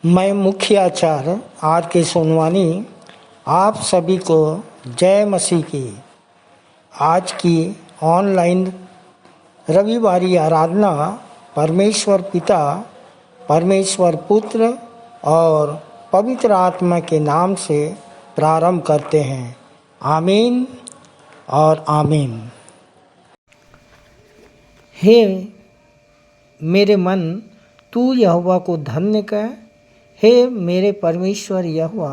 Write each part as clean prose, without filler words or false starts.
मैं मुख्य आचार्य आर के सोनवानी आप सभी को जय मसीह की आज की ऑनलाइन रविवारी आराधना परमेश्वर पिता, परमेश्वर पुत्र और पवित्र आत्मा के नाम से प्रारंभ करते हैं। आमीन और आमीन। हे मेरे मन, तू यहोवा को धन्य कह। हे मेरे परमेश्वर यहोवा,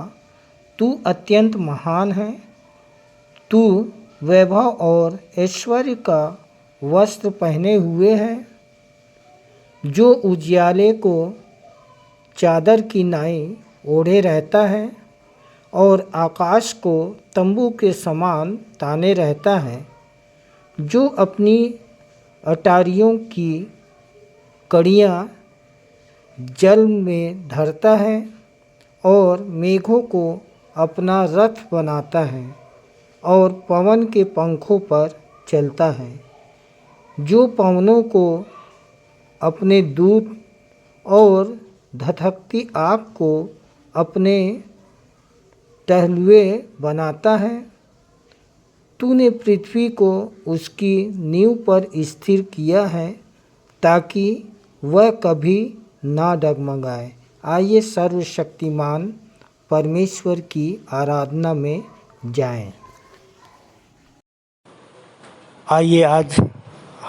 तू अत्यंत महान है। तू वैभव और ऐश्वर्य का वस्त्र पहने हुए है, जो उजियाले को चादर की नाई ओढ़े रहता है और आकाश को तंबू के समान ताने रहता है, जो अपनी अटारियों की कड़ियाँ जल में धरता है और मेघों को अपना रथ बनाता है और पवन के पंखों पर चलता है, जो पवनों को अपने दूत और धधकती आग को अपने टहलुए बनाता है। तूने पृथ्वी को उसकी नींव पर स्थिर किया है, ताकि वह कभी ना डगमगाए। आइए सर्वशक्तिमान परमेश्वर की आराधना में जाएं। आइए आज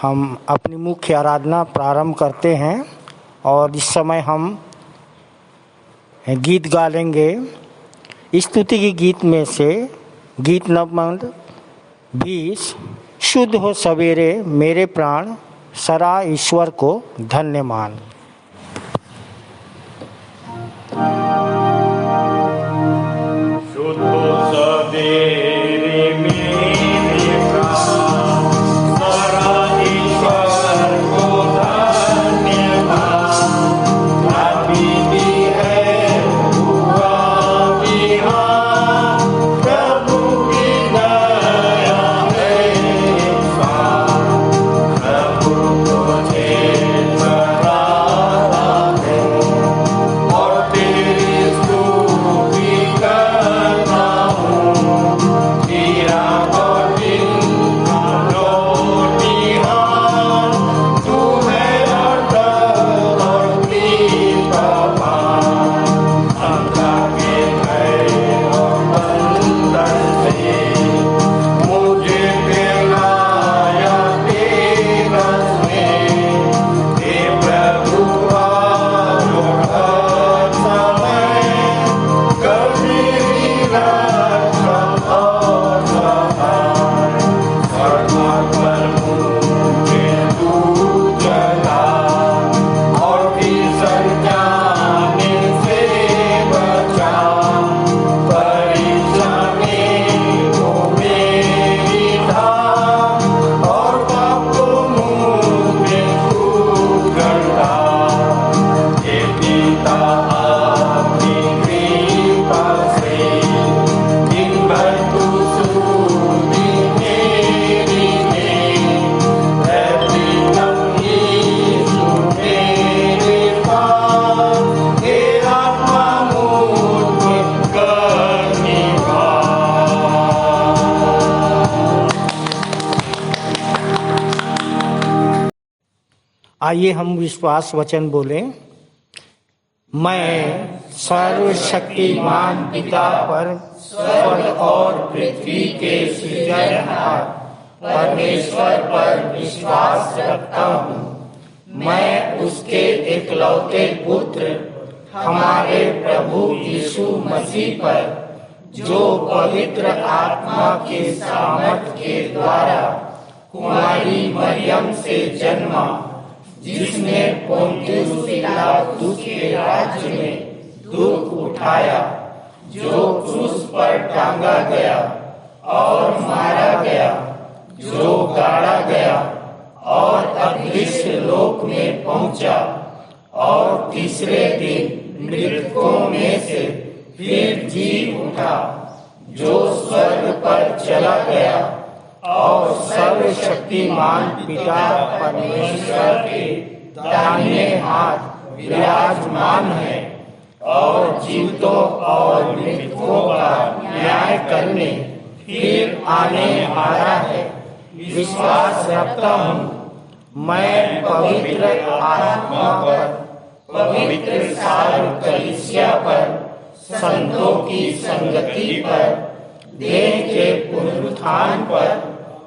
हम अपनी मुख्य आराधना प्रारंभ करते हैं और इस समय हम गीत गा लेंगे। स्तुति के गीत में से गीत नंबर 20, शुद्ध हो सवेरे मेरे प्राण, सरा ईश्वर को धन्य मान। शुद्ध हो सवेरे मेरे प्राण, सरा ईश्वर को धन्य मान। अभी भी है हुआ विहान, प्रभु की दया है पार। प्रभु तुझे सराहना है और तेरी स्तुति करता हूँ। तेरा दिन लोटिहान, तू है अटल और कृपावान। अंधा के भय और बंधन से मुझे दिलाया तेरा स्नेह। हे प्रभु आओ हर समय, कभी रक्षा और सहाय। सदा पर मुझे तू चला और भीषण जाने से बचा। परीक्षा में वो मेरी धाम और पाप मुँह में खूब गंदा। हे पिता आपकी कृपा से दिन भर तू सुनी मेरी है। प्रीतम यीशु मेरे पास, हे आत्मा मुझ में कर निवास। आइए हम विश्वास वचन बोलें। मैं सर्वशक्तिमान पिता पर, स्वर्ग और पृथ्वी के सृजनहार परमेश्वर पर विश्वास रखता हूँ। मैं उसके एकलौते पुत्र हमारे प्रभु यीशु मसीह पर, जो पवित्र आत्मा के सामर्थ के द्वारा कुमारी मरियम से जन्मा, जिसने पोंतियुस पिलातुस के राज्य में दुख उठाया, जो क्रूस पर टांगा गया और मारा गया, जो गाड़ा गया और अदृश्य लोक में पहुंचा और तीसरे दिन मृतकों में से फिर जी उठा, जो स्वर्ग पर चला गया और सर्वशक्तिमान पिता परमेश्वर के दाहिने हाथ विराजमान है। और जीवितों और मृतकों का न्याय करने फिर आने वाला है। विश्वास रखता हूँ मैं पवित्र आत्मा पर, पवित्र सारी कलीसिया पर, संतों की संगति पर, देह के पुनरुत्थान पर,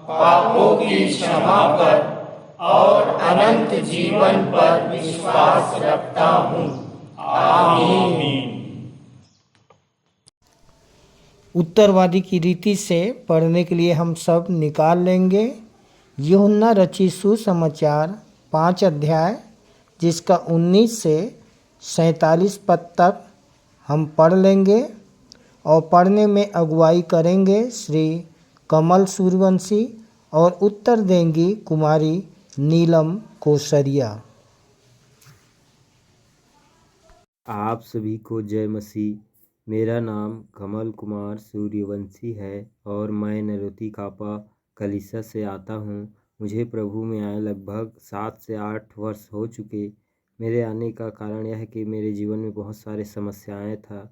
पापों की क्षमा पर और अनंत जीवन पर विश्वास रखता हूँ। आमीन। उत्तरवादी की रीति से पढ़ने के लिए हम सब निकाल लेंगे यूहन्ना रचित सुसमाचार 5 अध्याय, जिसका 19 से 47 पद तक हम पढ़ लेंगे और पढ़ने में अगुवाई करेंगे श्री कमल सूर्यवंशी और उत्तर देंगी कुमारी नीलम कोसरिया। आप सभी को जय मसीह। मेरा नाम कमल कुमार सूर्यवंशी है और मैं नरोती कापा कलीसिया से आता हूँ। मुझे प्रभु में आए लगभग 7 से 8 वर्ष हो चुके। मेरे आने का कारण यह है कि मेरे जीवन में बहुत सारे समस्याएं था,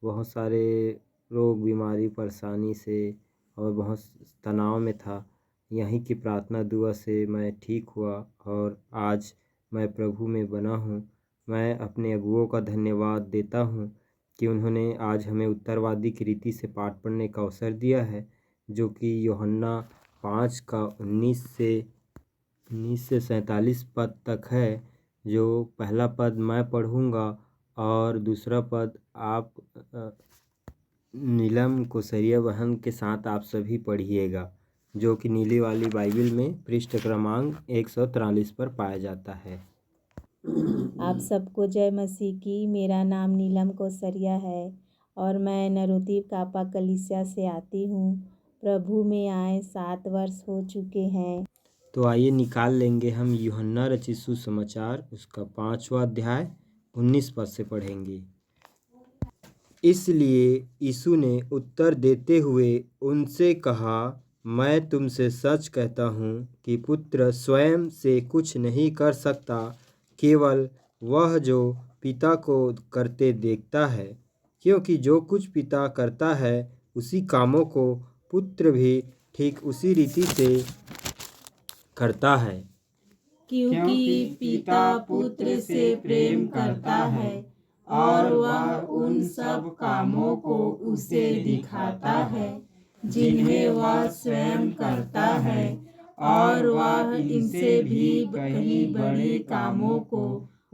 बहुत सारे रोग बीमारी परेशानी से और बहुत तनाव में था। यहीं की प्रार्थना दुआ से मैं ठीक हुआ और आज मैं प्रभु में बना हूँ। मैं अपने अगुओं का धन्यवाद देता हूँ कि उन्होंने आज हमें उत्तरवादी की रीति से पाठ पढ़ने का अवसर दिया है, जो कि यूहन्ना 5 का 19 से 47 पद तक है। जो पहला पद मैं पढ़ूँगा और दूसरा पद आप नीलम कोसरिया बहन के साथ आप सभी पढ़िएगा, जो कि नीली वाली बाइबिल में पृष्ठ क्रमांक 143 पर पाया जाता है। आप सबको जय मसीह की। मेरा नाम नीलम कोसरिया है और मैं नरोती कापा कलीसिया से आती हूँ। प्रभु में आए 7 वर्ष हो चुके हैं। तो आइए निकाल लेंगे हम यूहन्ना रचित सुसमाचार उसका 5वां अध्याय 19 पद से पढ़ेंगे। इसलिए यीशु ने उत्तर देते हुए उनसे कहा, मैं तुमसे सच कहता हूँ कि पुत्र स्वयं से कुछ नहीं कर सकता, केवल वह जो पिता को करते देखता है, क्योंकि जो कुछ पिता करता है उसी कामों को पुत्र भी ठीक उसी रीति से करता है। क्योंकि पिता पुत्र से प्रेम करता है और वह उन सब कामों को उसे दिखाता है जिन्हें वह स्वयं करता है, और वह इनसे भी कहीं बड़े कामों को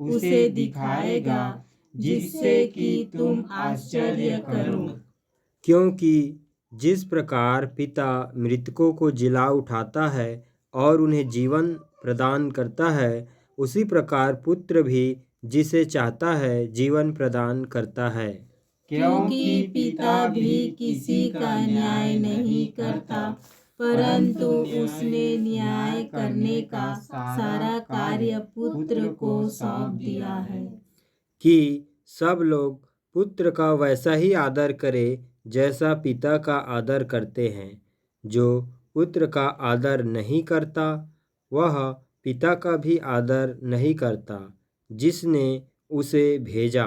उसे दिखाएगा, जिससे कि तुम आश्चर्य करो। क्योंकि जिस प्रकार पिता मृतकों को जिला उठाता है और उन्हें जीवन प्रदान करता है, उसी प्रकार पुत्र भी जिसे चाहता है जीवन प्रदान करता है। क्योंकि पिता भी किसी का न्याय नहीं करता, परंतु उसने न्याय करने का सारा कार्य पुत्र को सौंप दिया है, कि सब लोग पुत्र का वैसा ही आदर करे जैसा पिता का आदर करते हैं। जो पुत्र का आदर नहीं करता, वह पिता का भी आदर नहीं करता जिसने उसे भेजा।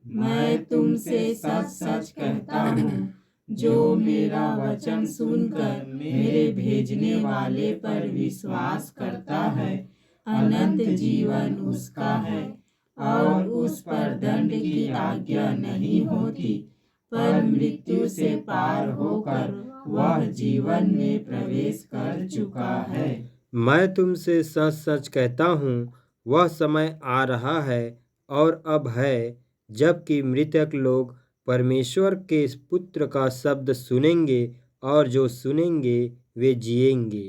मैं तुमसे सच सच कहता हूँ, जो मेरा वचन सुनकर मेरे भेजने वाले पर विश्वास करता है, अनंत जीवन उसका है और उस पर दंड की आज्ञा नहीं होती, पर मृत्यु से पार होकर वह जीवन में प्रवेश कर चुका है। मैं तुमसे सच सच कहता हूँ, वह समय आ रहा है और अब है, जबकि मृतक लोग परमेश्वर के पुत्र का शब्द सुनेंगे, और जो सुनेंगे वे जिएंगे।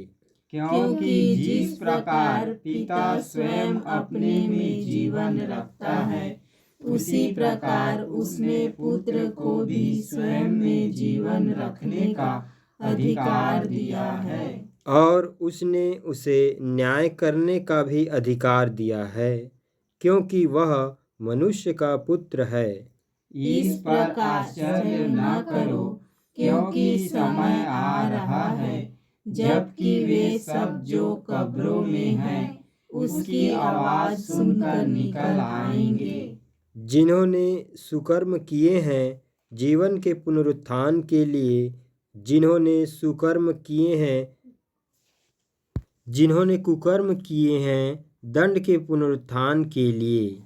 क्योंकि जिस प्रकार पिता स्वयं अपने में जीवन रखता है, उसी प्रकार उसने पुत्र को भी स्वयं में जीवन रखने का अधिकार दिया है, और उसने उसे न्याय करने का भी अधिकार दिया है, क्योंकि वह मनुष्य का पुत्र है। इस पर आश्चर्य न करो, क्योंकि समय आ रहा है जबकि वे सब जो कब्रों में हैं उसकी आवाज सुनकर निकल आएंगे। जिन्होंने सुकर्म किए हैं जीवन के पुनरुत्थान के लिए, जिन्होंने सुकर्म किए हैं, जिन्होंने कुकर्म किए हैं दंड के पुनरुत्थान के लिए।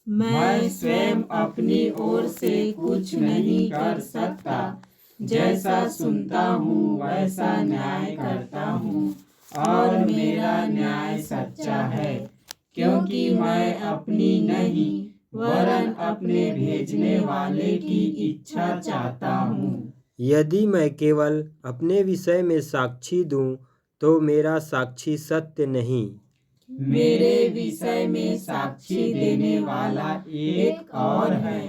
मैं स्वयं अपनी ओर से कुछ नहीं कर सकता, जैसा सुनता हूँ वैसा न्याय करता हूँ, और मेरा न्याय सच्चा है, क्योंकि मैं अपनी नहीं वरन अपने भेजने वाले की इच्छा चाहता हूँ। यदि मैं केवल अपने विषय में साक्षी दूं तो मेरा साक्षी सत्य नहीं। मेरे विषय में साक्षी देने वाला एक और है,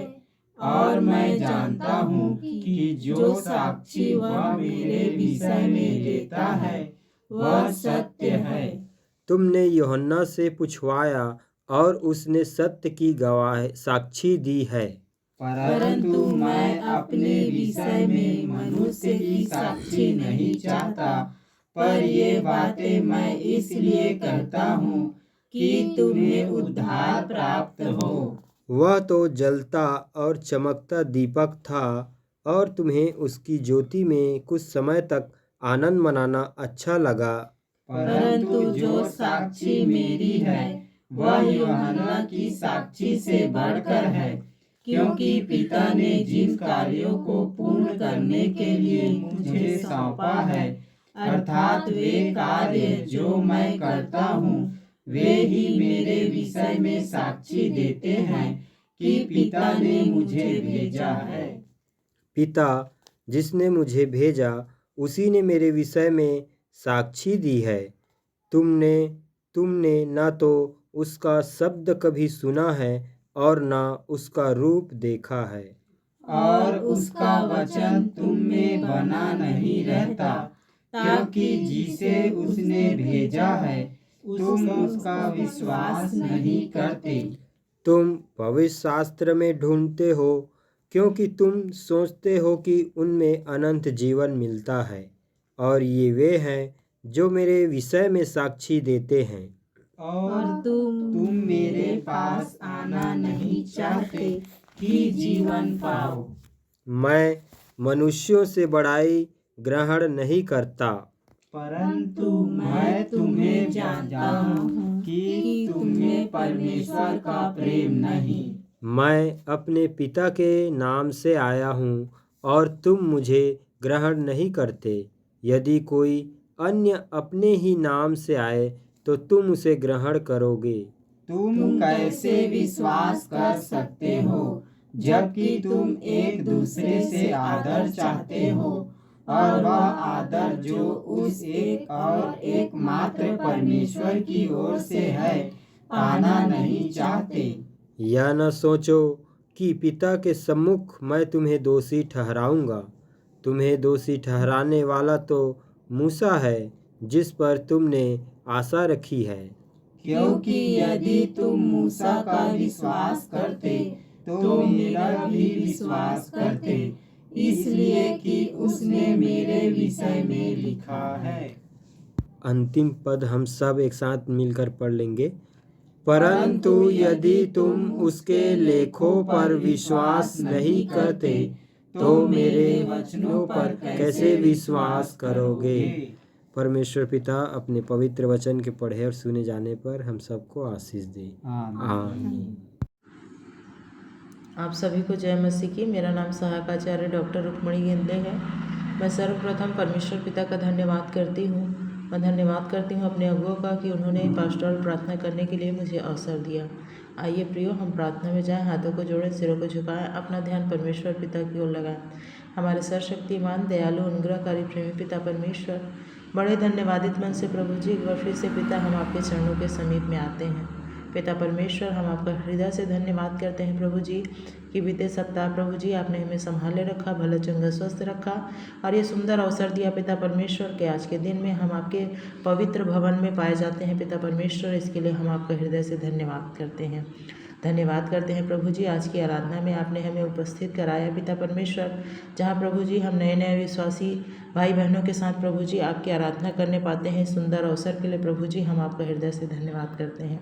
और मैं जानता हूँ कि जो साक्षी वह मेरे विषय में देता है वह सत्य है। तुमने यूहन्ना से पूछवाया और उसने सत्य की गवाह साक्षी दी है। परंतु मैं अपने विषय में मनुष्य की साक्षी नहीं चाहता, पर ये बातें मैं इसलिए कहता हूँ कि तुम्हें उद्धार प्राप्त हो। वह तो जलता और चमकता दीपक था, और तुम्हें उसकी ज्योति में कुछ समय तक आनंद मनाना अच्छा लगा। परंतु जो साक्षी मेरी है वह यूहन्ना की साक्षी से बढ़कर है, क्योंकि पिता ने जिन कार्यों को पूर्ण करने के लिए मुझे सौंपा है, अर्थात वे कार्य जो मैं करता हूँ, वे ही मेरे विषय में साक्षी देते हैं कि पिता ने मुझे भेजा है। पिता जिसने मुझे भेजा उसी ने मेरे विषय में साक्षी दी है। तुमने न तो उसका शब्द कभी सुना है और न उसका रूप देखा है। और उसका वचन तुम में बना नहीं रहता, क्योंकि जिसे उसने भेजा है तुम उसका विश्वास नहीं करते। तुम पवित्र शास्त्र में ढूंढते हो, क्योंकि तुम सोचते हो कि उनमें अनंत जीवन मिलता है, और ये वे हैं जो मेरे विषय में साक्षी देते हैं। और तुम मेरे पास आना नहीं चाहते कि जीवन पाओ। मैं मनुष्यों से बड़ाई ग्रहण नहीं करता, परंतु मैं तुम्हें जानता हूँ कि तुम्हें परमेश्वर का प्रेम नहीं। मैं अपने पिता के नाम से आया हूँ और तुम मुझे ग्रहण नहीं करते। यदि कोई अन्य अपने ही नाम से आए तो तुम उसे ग्रहण करोगे। तुम कैसे विश्वास कर सकते हो जबकि तुम एक दूसरे से आदर चाहते हो, और वह आदर जो उस एक और एकमात्र परमेश्वर की ओर से है पाना नहीं चाहते। या न सोचो कि पिता के सम्मुख मैं तुम्हें दोषी ठहराऊंगा। तुम्हें दोषी ठहराने वाला तो मूसा है, जिस पर तुमने आशा रखी है। क्योंकि यदि तुम मूसा का विश्वास करते तो मेरा भी विश्वास करते, इसलिए कि उसने मेरे विषय में लिखा है। अंतिम पद हम सब एक साथ मिलकर पढ़ लेंगे। परंतु यदि तुम उसके लेखों पर विश्वास नहीं करते तो मेरे वचनों पर कैसे विश्वास करोगे। परमेश्वर पिता अपने पवित्र वचन के पढ़े और सुने जाने पर हम सबको आशीष दे। आमीन। आप सभी को जय मसीह की। मेरा नाम सहायक आचार्य डॉक्टर रुक्मणी गेंदे है। मैं सर्वप्रथम परमेश्वर पिता का धन्यवाद करती हूँ। मैं धन्यवाद करती हूँ अपने अगुओं का कि उन्होंने पास्टोरल प्रार्थना करने के लिए मुझे अवसर दिया। आइए प्रियो, हम प्रार्थना में जाएं, हाथों को जोड़ें, सिरों को झुकाएं, अपना ध्यान परमेश्वर पिता की ओर लगाएं। हमारे सर्वशक्तिमान दयालु अनुग्रहकारी प्रेमी पिता परमेश्वर, बड़े धन्यवादित मन से प्रभु जी एक बार फिर से पिता हम आपके चरणों के समीप में आते हैं। पिता परमेश्वर, हम आपका हृदय से धन्यवाद करते हैं प्रभु जी कि बीते सप्ताह प्रभु जी आपने हमें संभाले रखा, भला चंगा स्वस्थ रखा, और ये सुंदर अवसर दिया पिता परमेश्वर के आज के दिन में हम आपके पवित्र भवन में पाए जाते हैं। पिता परमेश्वर, इसके लिए हम आपका हृदय से धन्यवाद करते हैं। धन्यवाद करते हैं प्रभु जी, आज की आराधना में आपने हमें उपस्थित कराया पिता परमेश्वर, जहाँ प्रभु जी हम नए नए विश्वासी भाई बहनों के साथ प्रभु जी आपकी आराधना करने पाते हैं। सुंदर अवसर के लिए प्रभु जी हम आपका हृदय से धन्यवाद करते हैं।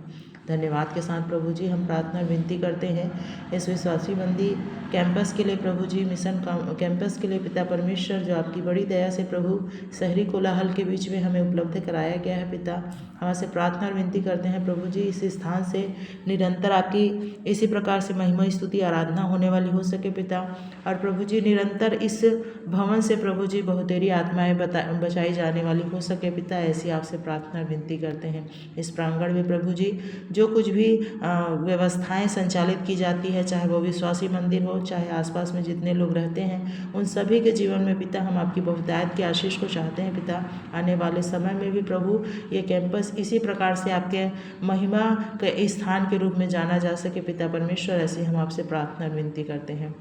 धन्यवाद के साथ प्रभु जी हम प्रार्थना विनती करते हैं इस विश्वासी मंदिर कैंपस के लिए प्रभु जी, मिशन कैंपस के लिए पिता परमेश्वर, जो आपकी बड़ी दया से प्रभु शहरी कोलाहल के बीच में हमें उपलब्ध कराया गया है पिता। हम आपसे प्रार्थना और विनती करते हैं प्रभु जी, इस स्थान से निरंतर आपकी इसी प्रकार से महिमा स्तुति आराधना होने वाली हो सके पिता। और प्रभु जी निरंतर इस भवन से प्रभु जी बहुतेरी आत्माएं बचाई जाने वाली हो सके पिता, ऐसी आपसे प्रार्थना और विनती करते हैं। इस प्रांगण में प्रभु जी जो कुछ भी व्यवस्थाएं संचालित की जाती है, चाहे वो विश्वासी मंदिर हो, चाहे आसपास में जितने लोग रहते हैं, उन सभी के जीवन में पिता हम आपकी बहुतायत की आशीष को चाहते हैं पिता। आने वाले समय में भी प्रभु ये कैंपस इसी प्रकार से आपके महिमा के स्थान के रूप में जाना जा सके पिता परमेश्वर, ऐसी हम आपसे प्रार्थना और विनती करते हैं।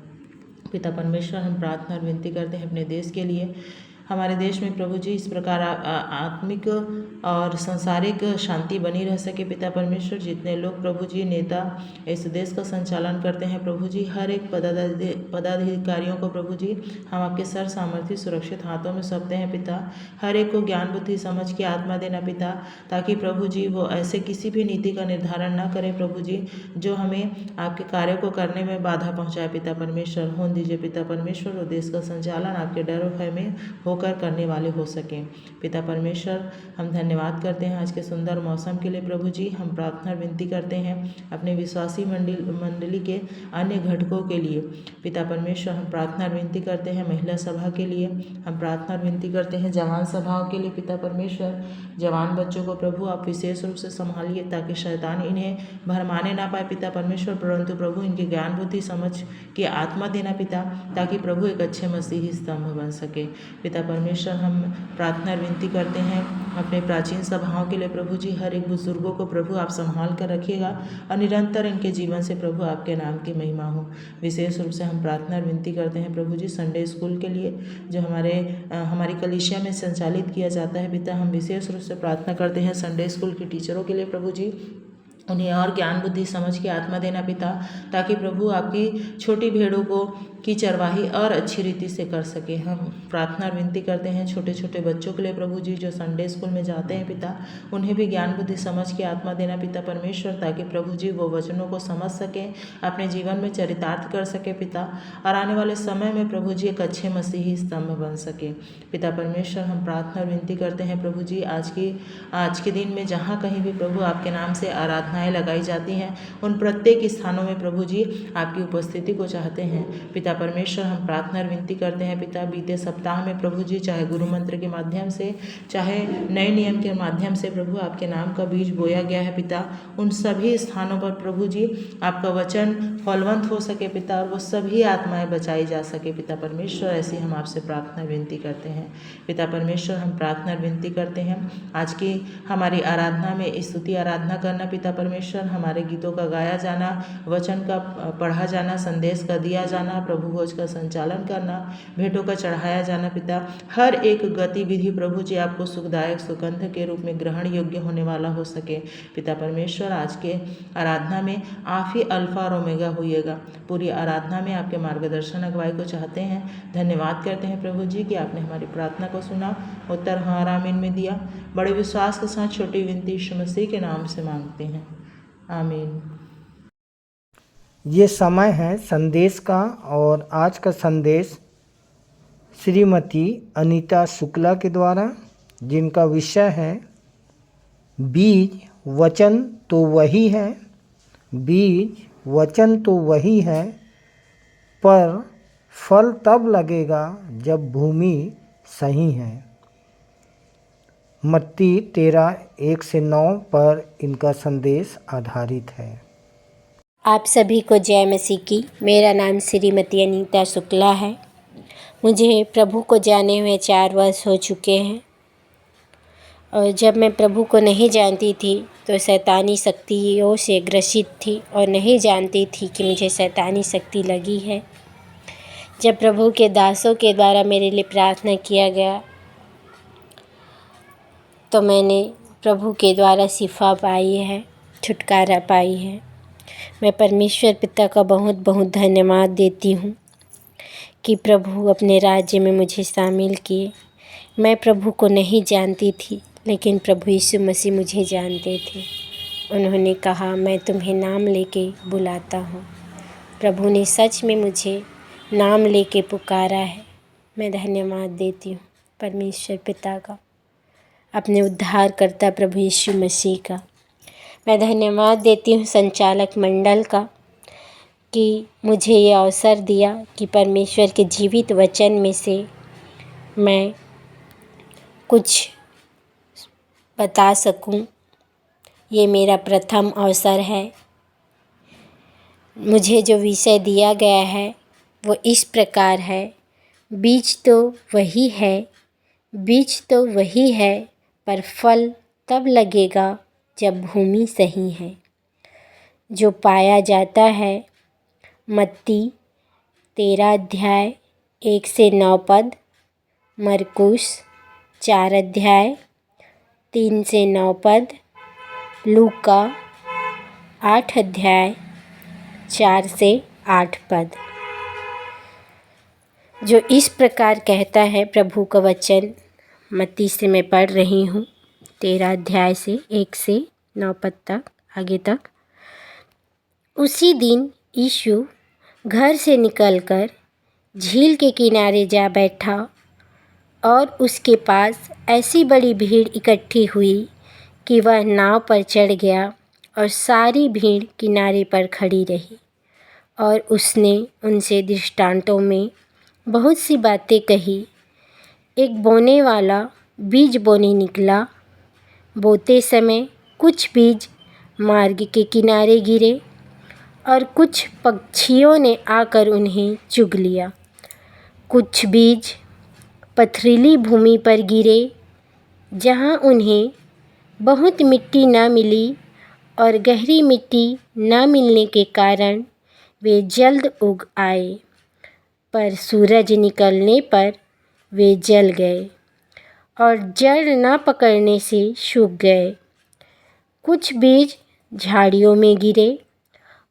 पिता परमेश्वर हम प्रार्थना और विनती करते हैं अपने देश के लिए। हमारे देश में प्रभु जी इस प्रकार आत्मिक और सांसारिक शांति बनी रह सके पिता परमेश्वर। जितने लोग प्रभु जी नेता इस देश का संचालन करते हैं प्रभु जी, हर एक पदाधिकारियों को प्रभु जी हम आपके सर सामर्थ्य सुरक्षित हाथों में सौंपते हैं पिता। हर एक को ज्ञान बुद्धि समझ की आत्मा देना पिता, ताकि प्रभु जी वो ऐसे किसी भी नीति का निर्धारण ना करें प्रभु जी जो हमें आपके कार्य को करने में बाधा पहुँचाए पिता परमेश्वर। होने दीजिए पिता परमेश्वर, वो देश का संचालन आपके डर और भय में होकर करने वाले हो सकें पिता परमेश्वर। हम धन्यवाद करते हैं आज के सुंदर मौसम के लिए प्रभु जी। हम प्रार्थना विनती करते हैं अपने विश्वासी मंडली के अन्य घटकों के लिए पिता परमेश्वर। हम प्रार्थना विनती करते हैं महिला सभा के लिए, हम प्रार्थना विनती करते हैं जवान सभाओं के लिए पिता परमेश्वर। जवान बच्चों को प्रभु आप विशेष रूप से संभालिए, ताकि शैतान इन्हें भरमाने ना पाए पिता परमेश्वर, परंतु प्रभु इनकी ज्ञान बुद्धि समझ की आत्मा देना पिता, ताकि प्रभु एक अच्छे मसीही स्तंभ बन सके पिता परमेश्वर। हम प्रार्थना विनती करते हैं अपने प्राचीन सभाओं के लिए प्रभु जी। हर एक बुजुर्गों को प्रभु आप संभाल कर रखिएगा और निरंतर इनके जीवन से प्रभु आपके नाम की महिमा हो। विशेष रूप से हम प्रार्थना विनती करते हैं प्रभु जी संडे स्कूल के लिए, जो हमारी कलीसिया में संचालित किया जाता है पिता। हम विशेष रूप से प्रार्थना करते हैं संडे स्कूल के टीचरों के लिए प्रभु जी, उन्हें और ज्ञान बुद्धि समझ की आत्मा देना पिता, ताकि प्रभु आपकी छोटी भेड़ों को की चरवाही और अच्छी रीति से कर सके। हम प्रार्थना विनती करते हैं छोटे छोटे बच्चों के लिए प्रभु जी, जो संडे स्कूल में जाते हैं पिता, उन्हें भी ज्ञान बुद्धि समझ की आत्मा देना पिता परमेश्वर, ताकि प्रभु जी वो वचनों को समझ सकें, अपने जीवन में चरितार्थ कर सके पिता, और आने वाले समय में प्रभु जी एक अच्छे मसीही स्तंभ बन सके पिता परमेश्वर। हम प्रार्थना विनती करते हैं प्रभु जी आज के दिन में जहाँ कहीं भी प्रभु आपके नाम से आराधनाएं लगाई जाती हैं, उन प्रत्येक स्थानों में प्रभु जी आपकी उपस्थिति को चाहते हैं पिता परमेश्वर। हम प्रार्थना विनती करते हैं पिता, बीते सप्ताह में प्रभु जी चाहे गुरु मंत्र के माध्यम से, चाहे नए नियम के माध्यम से प्रभु आपके नाम का बीज बोया गया है पिता, उन सभी स्थानों पर प्रभु जी आपका वचन फलवंत हो सके पिता, और वो सभी आत्माएं बचाई जा सके पिता परमेश्वर। ऐसी हम आपसे प्रार्थना विनती करते हैं पिता परमेश्वर। हम प्रार्थना विनती करते हैं आज की हमारी आराधना में स्तुति आराधना करना पिता परमेश्वर, हमारे गीतों का गाया जाना, वचन का पढ़ा जाना, संदेश का दिया जाना, प्रभु भोज का संचालन करना, भेंटों का चढ़ाया जाना पिता, हर एक गतिविधि प्रभु जी आपको सुखदायक सुगंध के रूप में ग्रहण योग्य होने वाला हो सके पिता परमेश्वर। आज के आराधना में आप ही अल्फा और ओमेगा होइएगा। पूरी आराधना में आपके मार्गदर्शन अगुवाई को चाहते हैं। धन्यवाद करते हैं प्रभु जी कि आपने हमारी प्रार्थना को सुना, उत्तर हाँ और आमीन में दिया। बड़े विश्वास के साथ छोटी विनती यीशु मसीह के नाम से मांगते हैं, आमीन। ये समय है संदेश का, और आज का संदेश श्रीमती अनीता शुक्ला के द्वारा, जिनका विषय है बीज वचन तो वही है, बीज वचन तो वही है, पर फल तब लगेगा जब भूमि सही है। मत्ती 13:1-9 पर इनका संदेश आधारित है। आप सभी को जय मसीह की। मेरा नाम श्रीमती अनीता शुक्ला है। मुझे प्रभु को जाने हुए 4 वर्ष हो चुके हैं, और जब मैं प्रभु को नहीं जानती थी तो शैतानी शक्तियों से ग्रसित थी, और नहीं जानती थी कि मुझे शैतानी शक्ति लगी है। जब प्रभु के दासों के द्वारा मेरे लिए प्रार्थना किया गया, तो मैंने प्रभु के द्वारा शिफा पाई है, छुटकारा पाई है। मैं परमेश्वर पिता का बहुत बहुत धन्यवाद देती हूँ कि प्रभु अपने राज्य में मुझे शामिल किए। मैं प्रभु को नहीं जानती थी, लेकिन प्रभु यीशु मसीह मुझे जानते थे, उन्होंने कहा, मैं तुम्हें नाम लेके बुलाता हूँ। प्रभु ने सच में मुझे नाम लेके पुकारा है। मैं धन्यवाद देती हूँ परमेश्वर पिता का, अपने उद्धारकर्ता प्रभु यीशु मसीह का। मैं धन्यवाद देती हूँ संचालक मंडल का कि मुझे ये अवसर दिया कि परमेश्वर के जीवित वचन में से मैं कुछ बता सकूं। ये मेरा प्रथम अवसर है। मुझे जो विषय दिया गया है वो इस प्रकार है, बीज तो वही है पर फल तब लगेगा जब भूमि सही है। जो पाया जाता है मत्ती 13 अध्याय 1 से 9 पद, मरकुस 4 अध्याय 3 से 9 पद, लूका 8 अध्याय 4 से 8 पद, जो इस प्रकार कहता है। प्रभु का वचन मत्ती से मैं पढ़ रही हूँ, 13 अध्याय से 1 से 9 पद तक, आगे तक। उसी दिन यीशु घर से निकलकर झील के किनारे जा बैठा और उसके पास ऐसी बड़ी भीड़ इकट्ठी हुई कि वह नाव पर चढ़ गया और सारी भीड़ किनारे पर खड़ी रही। और उसने उनसे दृष्टांतों में बहुत सी बातें कही। एक बोने वाला बीज बोने निकला। बोते समय कुछ बीज मार्ग के किनारे गिरे और कुछ पक्षियों ने आकर उन्हें चुग लिया। कुछ बीज पथरीली भूमि पर गिरे, जहाँ उन्हें बहुत मिट्टी न मिली और गहरी मिट्टी न मिलने के कारण वे जल्द उग आए, पर सूरज निकलने पर वे जल गए और जड़ न पकड़ने से सूख गए। कुछ बीज झाड़ियों में गिरे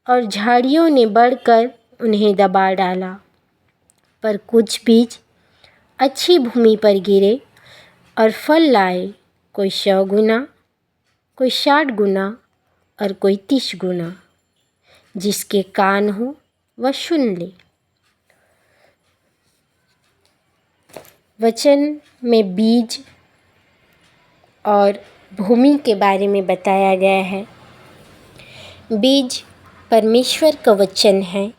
और झाड़ियों ने बढ़कर उन्हें दबा डाला। पर कुछ बीज अच्छी भूमि पर गिरे और फल लाए, कोई 100 गुना, कोई 60 गुना और कोई 30 गुना। जिसके कान हो वह सुन ले। वचन में बीज और भूमि के बारे में बताया गया है। बीज परमेश्वर का वचन है।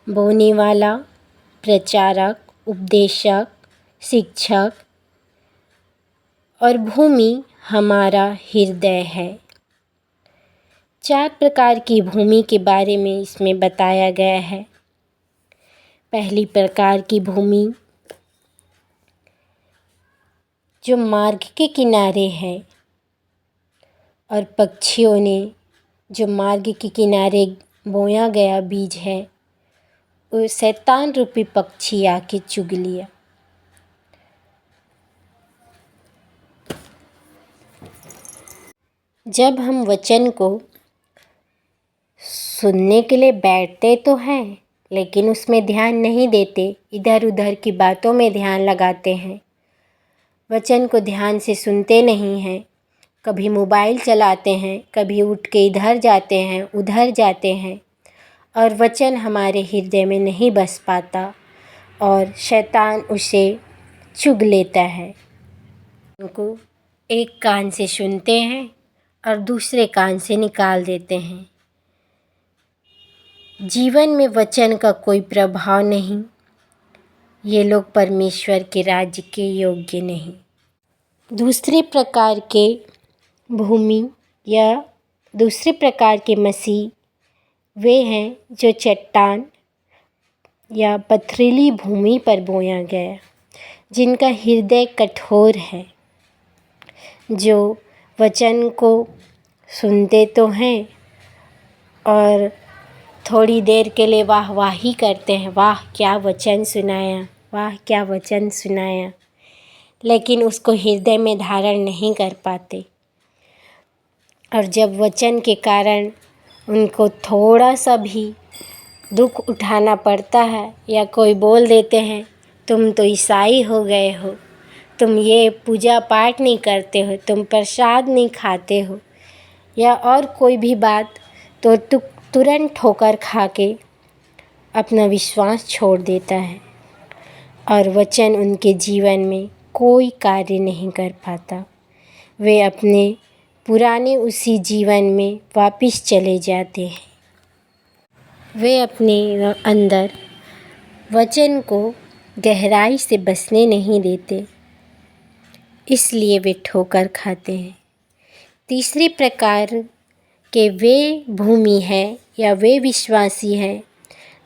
बोने वाला प्रचारक, उपदेशक, शिक्षक और भूमि हमारा हृदय है। 4 प्रकार की भूमि के बारे में इसमें बताया गया है। पहली प्रकार की भूमि जो मार्ग के किनारे है और पक्षियों ने जो मार्ग के किनारे बोया गया बीज है, वो शैतान रूपी पक्षी आके चुग लिया। जब हम वचन को सुनने के लिए बैठते तो हैं, लेकिन उसमें ध्यान नहीं देते, इधर उधर की बातों में ध्यान लगाते हैं, वचन को ध्यान से सुनते नहीं हैं। कभी मोबाइल चलाते हैं, कभी उठ के इधर जाते हैं, उधर जाते हैं और वचन हमारे हृदय में नहीं बस पाता और शैतान उसे चुग लेता है। उनको एक कान से सुनते हैं और दूसरे कान से निकाल देते हैं। जीवन में वचन का कोई प्रभाव नहीं। ये लोग परमेश्वर के राज्य के योग्य नहीं। दूसरे प्रकार के भूमि या दूसरे प्रकार के मसीह वे हैं जो चट्टान या पथरीली भूमि पर बोया गया, जिनका हृदय कठोर है, जो वचन को सुनते तो हैं और थोड़ी देर के लिए वाह वाही करते हैं, वाह क्या वचन सुनाया, वाह क्या वचन सुनाया, लेकिन उसको हृदय में धारण नहीं कर पाते। और जब वचन के कारण उनको थोड़ा सा भी दुख उठाना पड़ता है या कोई बोल देते हैं तुम तो ईसाई हो गए हो, तुम ये पूजा पाठ नहीं करते हो, तुम प्रसाद नहीं खाते हो, या और कोई भी बात तो तुरंत ठोकर खा के अपना विश्वास छोड़ देता है और वचन उनके जीवन में कोई कार्य नहीं कर पाता। वे अपने पुराने उसी जीवन में वापस चले जाते हैं। वे अपने अंदर वचन को गहराई से बसने नहीं देते, इसलिए वे ठोकर खाते हैं। तीसरे प्रकार के वे भूमि हैं या वे विश्वासी हैं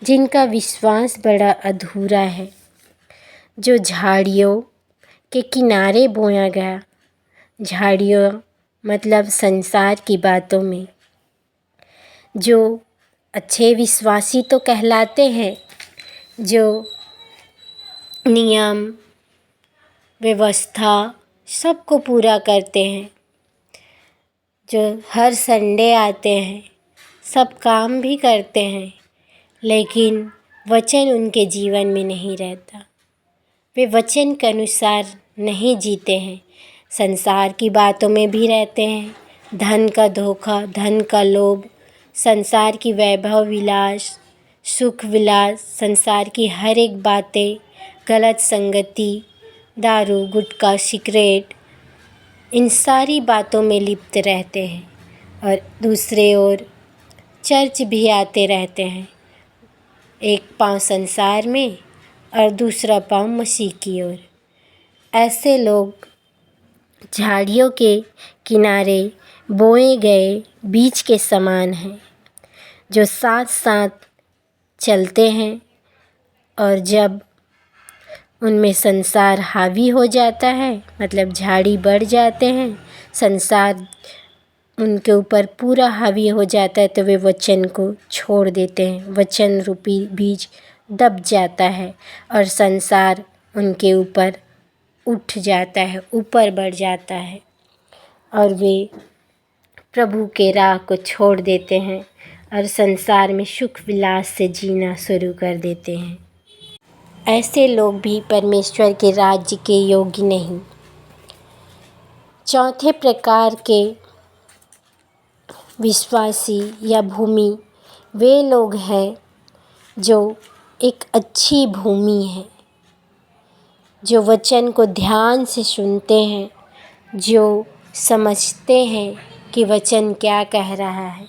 जिनका विश्वास बड़ा अधूरा है, जो झाड़ियों के किनारे बोया गया। झाड़ियों मतलब संसार की बातों में, जो अच्छे विश्वासी तो कहलाते हैं, जो नियम व्यवस्था सबको पूरा करते हैं, जो हर संडे आते हैं, सब काम भी करते हैं, लेकिन वचन उनके जीवन में नहीं रहता। वे वचन के अनुसार नहीं जीते हैं, संसार की बातों में भी रहते हैं, धन का धोखा, धन का लोभ, संसार की वैभव विलास, सुख विलास, संसार की हर एक बातें, गलत संगति, दारू, गुटखा, सिगरेट, इन सारी बातों में लिप्त रहते हैं। और दूसरे ओर चर्च भी आते रहते हैं, एक पाँव संसार में और दूसरा पाँव मसीह की ओर। ऐसे लोग झाड़ियों के किनारे बोए गए बीज के समान हैं, जो साथ साथ चलते हैं, और जब उनमें संसार हावी हो जाता है, मतलब झाड़ी बढ़ जाते हैं, संसार उनके ऊपर पूरा हावी हो जाता है, तो वे वचन को छोड़ देते हैं। वचन रूपी बीज दब जाता है और संसार उनके ऊपर उठ जाता है, ऊपर बढ़ जाता है, और वे प्रभु के राह को छोड़ देते हैं और संसार में सुख विलास से जीना शुरू कर देते हैं। ऐसे लोग भी परमेश्वर के राज्य के योग्य नहीं। चौथे प्रकार के विश्वासी या भूमि वे लोग हैं जो एक अच्छी भूमि है, जो वचन को ध्यान से सुनते हैं, जो समझते हैं कि वचन क्या कह रहा है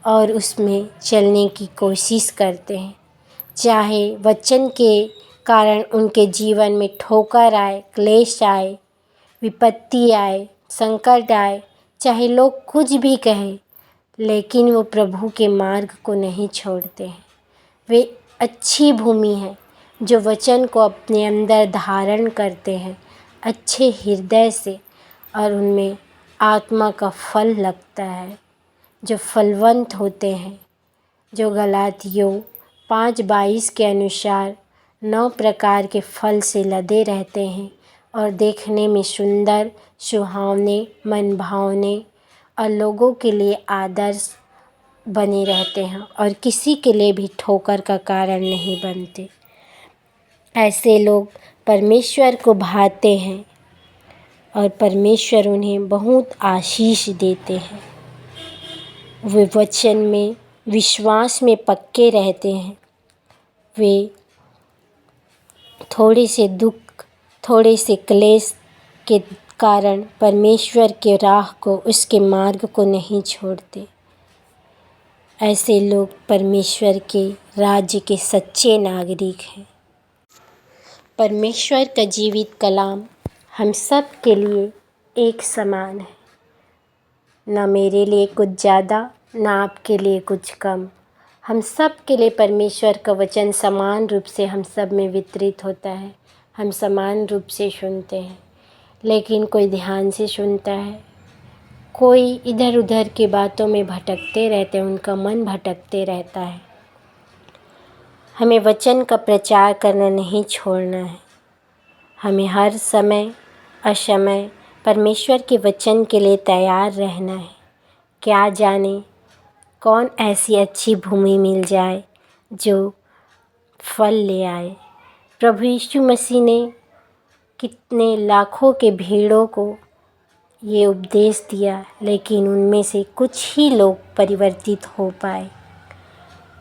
और उसमें चलने की कोशिश करते हैं। चाहे वचन के कारण उनके जीवन में ठोकर आए, क्लेश आए, विपत्ति आए, संकट आए, चाहे लोग कुछ भी कहें, लेकिन वो प्रभु के मार्ग को नहीं छोड़ते हैं। वे अच्छी भूमि है, जो वचन को अपने अंदर धारण करते हैं अच्छे हृदय से, और उनमें आत्मा का फल लगता है, जो फलवंत होते हैं, जो गलातियों 5:22 के अनुसार 9 प्रकार के फल से लदे रहते हैं और देखने में सुंदर, सुहावने, मन भावने और लोगों के लिए आदर्श बने रहते हैं और किसी के लिए भी ठोकर का कारण नहीं बनते। ऐसे लोग परमेश्वर को भाते हैं और परमेश्वर उन्हें बहुत आशीष देते हैं। वे वचन में, विश्वास में पक्के रहते हैं। वे थोड़े से दुख, थोड़े से क्लेश के कारण परमेश्वर के राह को, उसके मार्ग को नहीं छोड़ते। ऐसे लोग परमेश्वर के राज्य के सच्चे नागरिक हैं। परमेश्वर का जीवित कलाम हम सब के लिए एक समान है, ना मेरे लिए कुछ ज़्यादा, ना आपके लिए कुछ कम। हम सब के लिए परमेश्वर का वचन समान रूप से हम सब में वितरित होता है। हम समान रूप से सुनते हैं, लेकिन कोई ध्यान से सुनता है, कोई इधर उधर की बातों में भटकते रहते हैं, उनका मन भटकते रहता है। हमें वचन का प्रचार करना नहीं छोड़ना है। हमें हर समय असमय परमेश्वर के वचन के लिए तैयार रहना है। क्या जाने कौन ऐसी अच्छी भूमि मिल जाए जो फल ले आए। प्रभु यीशु मसीह ने कितने लाखों के भीड़ों को ये उपदेश दिया, लेकिन उनमें से कुछ ही लोग परिवर्तित हो पाए।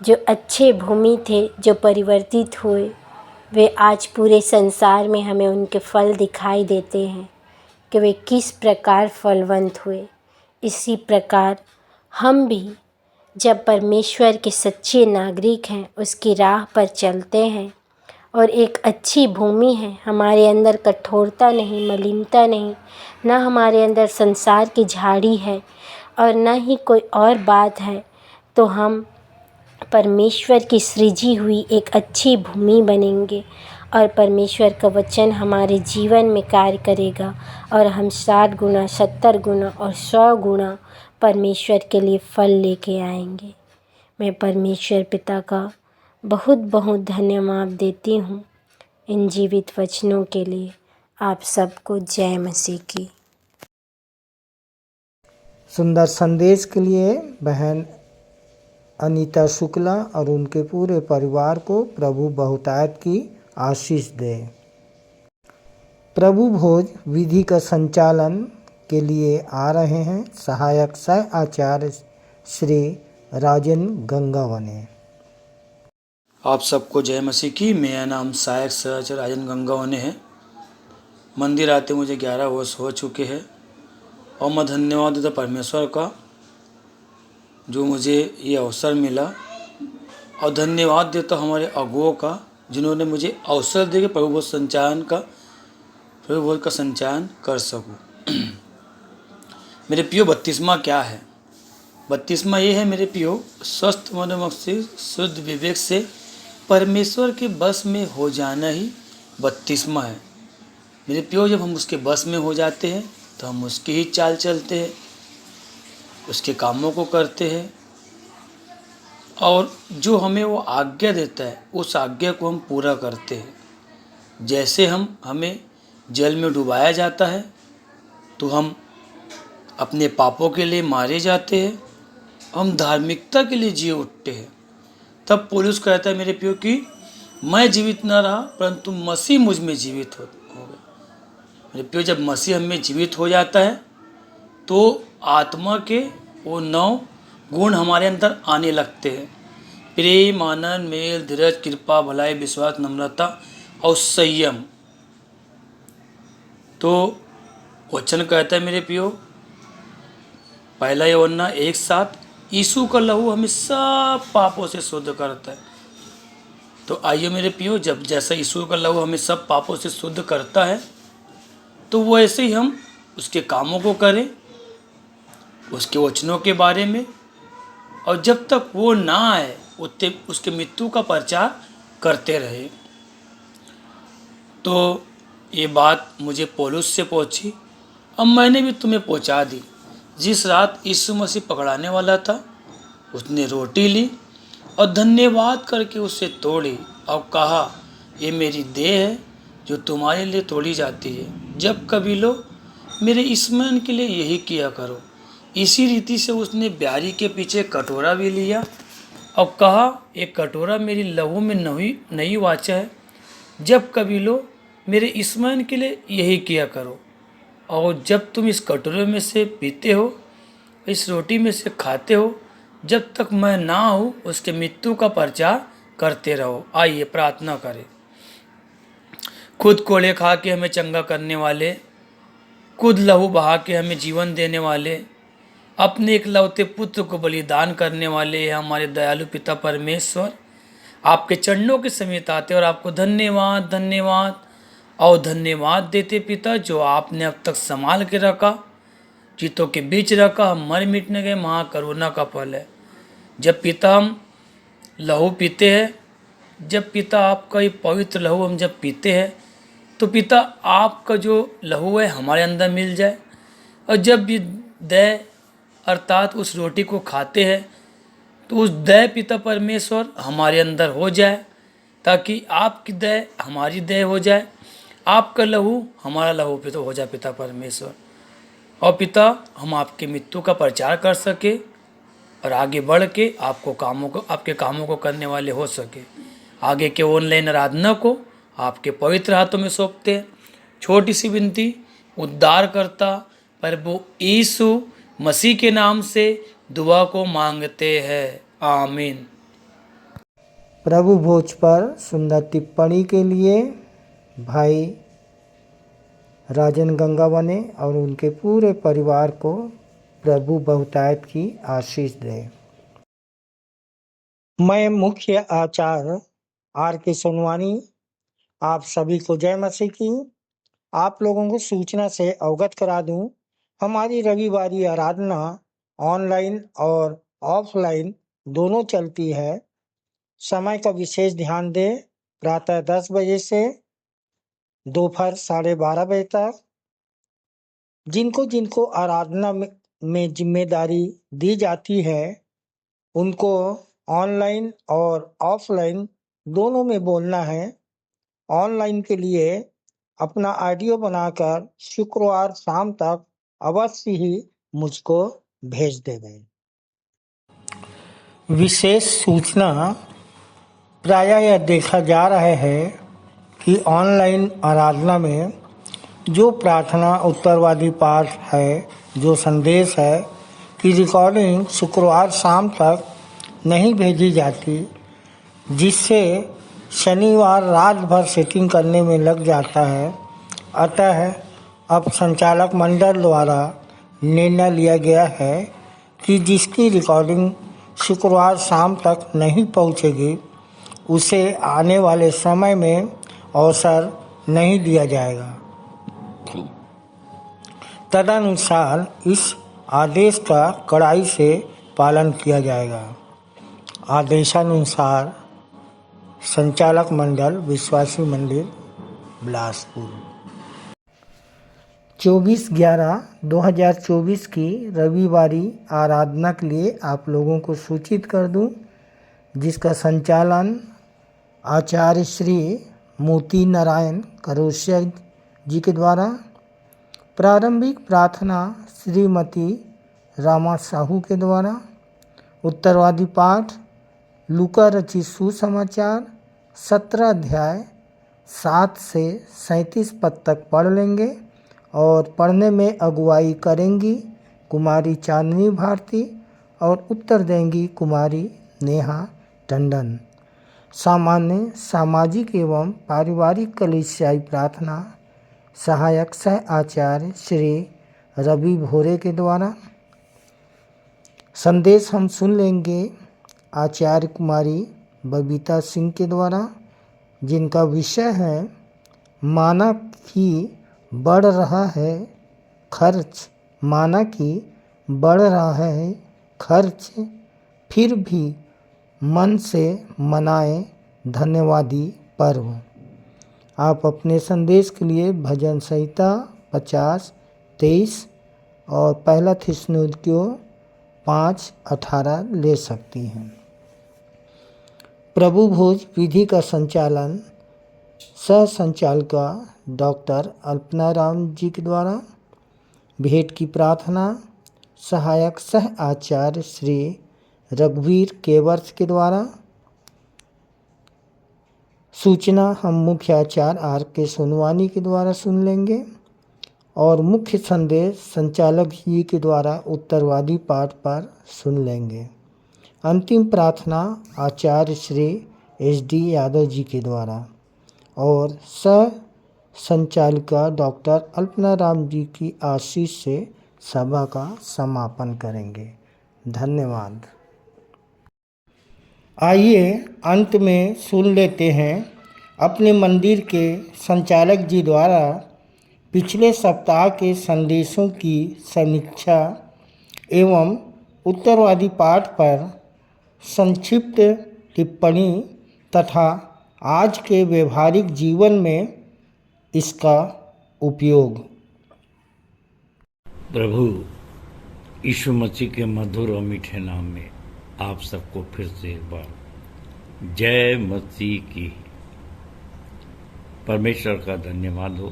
जो अच्छे भूमि थे, जो परिवर्तित हुए, वे आज पूरे संसार में हमें उनके फल दिखाई देते हैं कि वे किस प्रकार फलवंत हुए। इसी प्रकार हम भी जब परमेश्वर के सच्चे नागरिक हैं, उसकी राह पर चलते हैं और एक अच्छी भूमि है, हमारे अंदर कठोरता नहीं, मलिनता नहीं, ना हमारे अंदर संसार की झाड़ी है और ना ही कोई और बात है, तो हम परमेश्वर की सृजी हुई एक अच्छी भूमि बनेंगे और परमेश्वर का वचन हमारे जीवन में कार्य करेगा और हम 60 गुना, 70 गुना और 100 गुना परमेश्वर के लिए फल लेके आएंगे। मैं परमेश्वर पिता का बहुत बहुत धन्यवाद देती हूँ इन जीवित वचनों के लिए। आप सबको जय मसीह की। सुंदर संदेश के लिए बहन अनीता शुक्ला और उनके पूरे परिवार को प्रभु बहुतायत की आशीष दे। प्रभु भोज विधि का संचालन के लिए आ रहे हैं सहायक सह आचार्य श्री राजन गंगावने। आप सबको जय मसीह की। मेरा नाम सहायक सह आचार्य राजन गंगावने है। मंदिर आते मुझे 11 वर्ष हो चुके हैं और मैं धन्यवाद देता परमेश्वर का जो मुझे ये अवसर मिला, और धन्यवाद देता हमारे अगुओं का जिन्होंने मुझे अवसर दे के प्रभु भोज का संचालन कर सकूं। मेरे पियो, बपतिस्मा क्या है? बपतिस्मा ये है मेरे पियो, स्वस्थ मन मस्तिष्क शुद्ध विवेक से परमेश्वर के बस में हो जाना ही बपतिस्मा है। मेरे पियो, जब हम उसके बस में हो जाते हैं तो हम उसकी ही चाल चलते हैं, उसके कामों को करते हैं, और जो हमें वो आज्ञा देता है उस आज्ञा को हम पूरा करते हैं। जैसे हमें जल में डुबाया जाता है तो हम अपने पापों के लिए मारे जाते हैं, हम धार्मिकता के लिए जी उठते हैं। तब पौलुस कहता है मेरे पियो कि मैं जीवित न रहा परंतु मसीह मुझ में जीवित हो गया। मेरे पियो, जब मसीह हम में जीवित हो जाता है तो आत्मा के वो 9 गुण हमारे अंदर आने लगते हैं। प्रेम, आनंद, मेल, धीरज, कृपा, भलाई, विश्वास, नम्रता और संयम। तो वचन कहता है मेरे पियो, पहला यूहन्ना 1:7, यीशु का लहू हमें सब पापों से शुद्ध करता है। तो आइए मेरे पियो, जब जैसा यीशु का लहू हमें सब पापों से शुद्ध करता है तो वो ऐसे ही हम उसके कामों को करें, उसके वचनों के बारे में, और जब तक वो ना आए उसके मृत्यु का प्रचार करते रहे। तो ये बात मुझे पौलुस से पहुंची, अब मैंने भी तुम्हें पहुंचा दी। जिस रात यीशु मसीह पकड़ाने वाला था उसने रोटी ली और धन्यवाद करके उसे तोड़ी और कहा, ये मेरी देह है जो तुम्हारे लिए तोड़ी जाती है, जब कभी लो मेरे स्मरण के लिए यही किया करो। इसी रीति से उसने ब्यारी के पीछे कटोरा भी लिया और कहा, एक कटोरा मेरी लहू में नई वाचा है, जब कभी लो मेरे स्मरण के लिए यही किया करो। और जब तुम इस कटोरे में से पीते हो, इस रोटी में से खाते हो, जब तक मैं ना हूँ उसके मृत्यु का प्रचार करते रहो। आइए प्रार्थना करें। खुद कोड़े खा के हमें चंगा करने वाले, खुद लहू बहा के हमें जीवन देने वाले, अपने इकलौते पुत्र को बलिदान करने वाले हमारे दयालु पिता परमेश्वर, आपके चरणों के समीप आते और आपको धन्यवाद धन्यवाद और धन्यवाद देते पिता, जो आपने अब तक संभाल के रखा, चीतों के बीच रखा, हम मर मिटने गए, महाकरुणा का फल है। जब पिता हम लहू पीते हैं, जब पिता आपका ये पवित्र लहू हम जब पीते हैं, तो पिता आपका जो लहू है हमारे अंदर मिल जाए, और जब भी दया अर्थात उस रोटी को खाते हैं तो उस दया पिता परमेश्वर हमारे अंदर हो जाए, ताकि आपकी दया हमारी दया हो जाए, आपका लहू हमारा लहू पिता हो जाए पिता परमेश्वर। और पिता हम आपकी मृत्यु का प्रचार कर सके और आगे बढ़ के आपके कामों को करने वाले हो सके। आगे के ऑनलाइन आराधना को आपके पवित्र हाथों में सौंपते हैं। छोटी सी विनती, उद्धारकर्ता प्रभु यीशु मसीह के नाम से दुआ को मांगते हैं, आमीन। प्रभु भोज पर सुंदर टिप्पणी के लिए भाई राजन गंगावने और उनके पूरे परिवार को प्रभु बहुतायत की आशीष दे। मैं मुख्य आचार्य R.K. सोनवानी आप सभी को जय मसीह की। आप लोगों को सूचना से अवगत करा दूं, हमारी रविवारी आराधना ऑनलाइन और ऑफलाइन दोनों चलती है। समय का विशेष ध्यान दें, प्रातः 10 बजे से दोपहर 12:30 बजे तक। जिनको जिनको आराधना में जिम्मेदारी दी जाती है उनको ऑनलाइन और ऑफलाइन दोनों में बोलना है। ऑनलाइन के लिए अपना ऑडियो बनाकर शुक्रवार शाम तक अवश्य ही मुझको भेज देंगे। विशेष सूचना प्रायः यह देखा जा रहा है कि ऑनलाइन आराधना में जो प्रार्थना उत्तरवादी पाठ है, जो संदेश है कि रिकॉर्डिंग शुक्रवार शाम तक नहीं भेजी जाती, जिससे शनिवार रात भर सेटिंग करने में लग जाता है। अतः अब संचालक मंडल द्वारा निर्णय लिया गया है कि जिसकी रिकॉर्डिंग शुक्रवार शाम तक नहीं पहुंचेगी उसे आने वाले समय में अवसर नहीं दिया जाएगा। तदनुसार इस आदेश का कड़ाई से पालन किया जाएगा। आदेशानुसार संचालक मंडल विश्वासी मंदिर बिलासपुर। 24/11/2024 की रविवारी आराधना के लिए आप लोगों को सूचित कर दूं, जिसका संचालन आचार्य श्री मोती नारायण करोशिया जी के द्वारा। प्रारंभिक प्रार्थना श्रीमती रामा साहू के द्वारा। उत्तरवादी पाठ लूका रचित सुसमाचार 17 अध्याय 7 से 37 पद तक पढ़ लेंगे और पढ़ने में अगुवाई करेंगी कुमारी चांदनी भारती और उत्तर देंगी कुमारी नेहा टंडन। सामान्य सामाजिक एवं पारिवारिक कलीसियाई प्रार्थना सहायक सह आचार्य श्री रवि भोरे के द्वारा। संदेश हम सुन लेंगे आचार्य कुमारी बबीता सिंह के द्वारा, जिनका विषय है माना कि बढ़ रहा है खर्च, माना कि बढ़ रहा है खर्च, फिर भी मन से मनाएं धन्यवादी पर्व। आप अपने संदेश के लिए भजन संहिता 50:23 और पहला थिस्सलुनीकियों 5:18 ले सकती हैं। प्रभु भोज विधि का संचालन सह संचालिका डॉक्टर अल्पना राम जी के द्वारा। भेंट की प्रार्थना सहायक सह आचार्य श्री रघुवीर केवर्स के द्वारा। सूचना हम मुख्य आचार्य R.K. सोनवानी के द्वारा सुन लेंगे और मुख्य संदेश संचालक जी के द्वारा उत्तरवादी पाठ पर सुन लेंगे। अंतिम प्रार्थना आचार्य श्री SD यादव जी के द्वारा और सह संचालिका डॉक्टर अल्पना राम जी की आशीष से सभा का समापन करेंगे। धन्यवाद। आइए अंत में सुन लेते हैं अपने मंदिर के संचालक जी द्वारा पिछले सप्ताह के संदेशों की समीक्षा एवं उत्तरवादी पाठ पर संक्षिप्त टिप्पणी तथा आज के व्यवहारिक जीवन में इसका उपयोग। प्रभु यीशु मसीह के मधुर और मीठे नाम में आप सबको फिर से एक बार जय मसीह की। परमेश्वर का धन्यवाद हो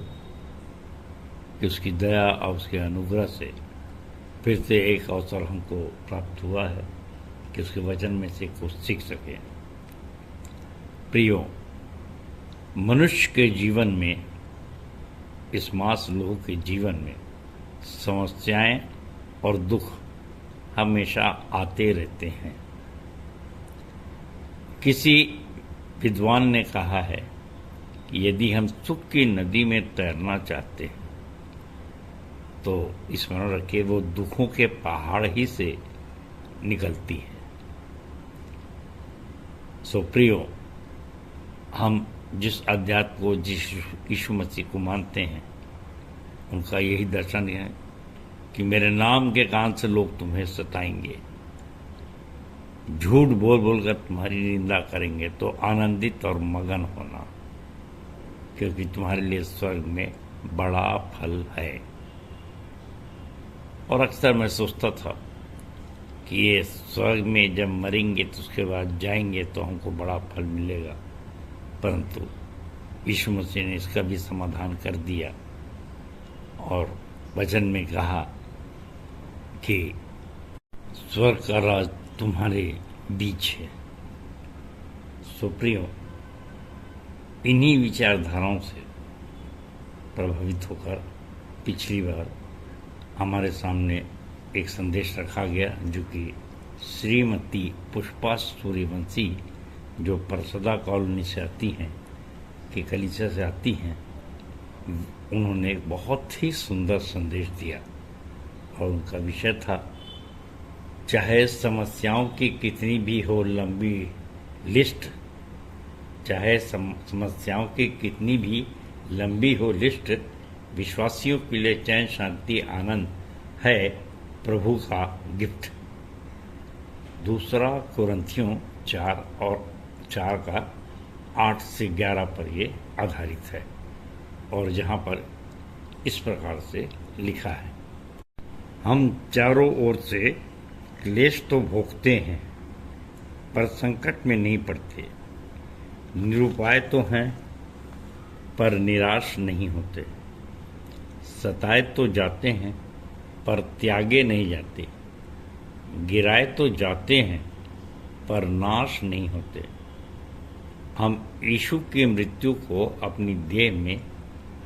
कि उसकी दया और उसके अनुग्रह से फिर से एक अवसर हमको प्राप्त हुआ है कि उसके वचन में से कुछ सीख सकें। प्रियो, मनुष्य के जीवन में, इस मास लोगों के जीवन में समस्याएं और दुख हमेशा आते रहते हैं। किसी विद्वान ने कहा है कि यदि हम सुख की नदी में तैरना चाहते हैं तो स्मरण रखिए वो दुखों के पहाड़ ही से निकलती है। सो प्रियो, हम जिस अध्यात्म को, जिस यीशु मसीह को मानते हैं, उनका यही दर्शन है कि मेरे नाम के कारण से लोग तुम्हें सताएंगे, झूठ बोल बोलकर तुम्हारी निंदा करेंगे, तो आनंदित और मगन होना, क्योंकि तुम्हारे लिए स्वर्ग में बड़ा फल है। और अक्सर मैं सोचता था कि ये स्वर्ग में जब मरेंगे तो उसके बाद जाएंगे तो हमको बड़ा फल मिलेगा, परंतु यीशु मसीह ने इसका भी समाधान कर दिया और वचन में कहा कि स्वर्ग का राज तुम्हारे बीच है। सो प्रियो, इन्हीं विचारधाराओं से प्रभावित होकर पिछली बार हमारे सामने एक संदेश रखा गया, जो कि श्रीमती पुष्पा सूर्यवंशी, जो परसदा कॉलोनी से आती हैं, कि कलीसिया से आती हैं, उन्होंने एक बहुत ही सुंदर संदेश दिया और उनका विषय था, चाहे समस्याओं की कितनी भी हो लंबी लिस्ट, चाहे समस्याओं की कितनी भी लंबी हो लिस्ट, विश्वासियों के लिए चैन, शांति, आनंद है प्रभु का गिफ्ट। दूसरा कुरिन्थियों 4 का 8 से 11 पर ये आधारित है, और जहाँ पर इस प्रकार से लिखा है, हम चारों ओर से क्लेश तो भोगते हैं पर संकट में नहीं पड़ते, निरुपाय तो हैं पर निराश नहीं होते, सताए तो जाते हैं पर त्यागे नहीं जाते, गिराए तो जाते हैं पर नाश नहीं होते। हम यीशु की मृत्यु को अपनी देह में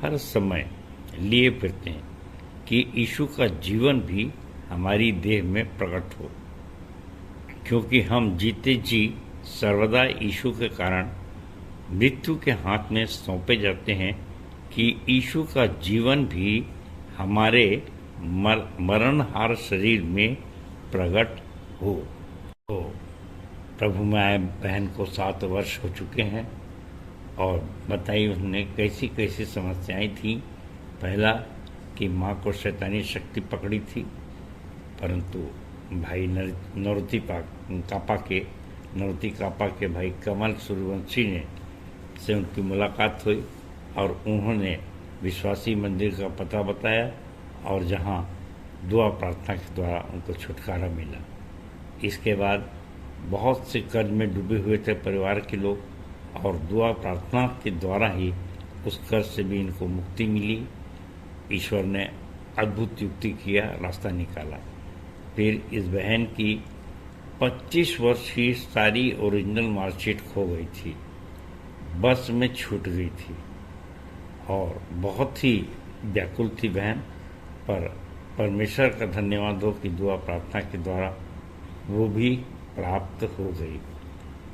हर समय लिए फिरते हैं कि यीशु का जीवन भी हमारी देह में प्रकट हो, क्योंकि हम जीते जी सर्वदा यीशु के कारण मृत्यु के हाथ में सौंपे जाते हैं कि यीशु का जीवन भी हमारे मरणहार शरीर में प्रकट हो। तो प्रभु में आए बहन को 7 वर्ष हो चुके हैं और बताई उन्होंने कैसी कैसी समस्याएं थी। पहला कि माँ को शैतानी शक्ति पकड़ी थी, परंतु भाई नरोती कापा के भाई कमल सूर्यवंशी ने से उनकी मुलाकात हुई और उन्होंने विश्वासी मंदिर का पता बताया और जहां दुआ प्रार्थना के द्वारा उनको छुटकारा मिला। इसके बाद बहुत से कर्ज में डूबे हुए थे परिवार के लोग और दुआ प्रार्थना के द्वारा ही उस कर्ज से भी इनको मुक्ति मिली। ईश्वर ने अद्भुत युक्ति किया, रास्ता निकाला। फिर इस बहन की 25 वर्ष की सारी ओरिजिनल मार्कशीट खो गई थी, बस में छूट गई थी और बहुत ही व्याकुल थी बहन, पर परमेश्वर का धन्यवाद हो कि दुआ प्रार्थना के द्वारा वो भी प्राप्त हो गई।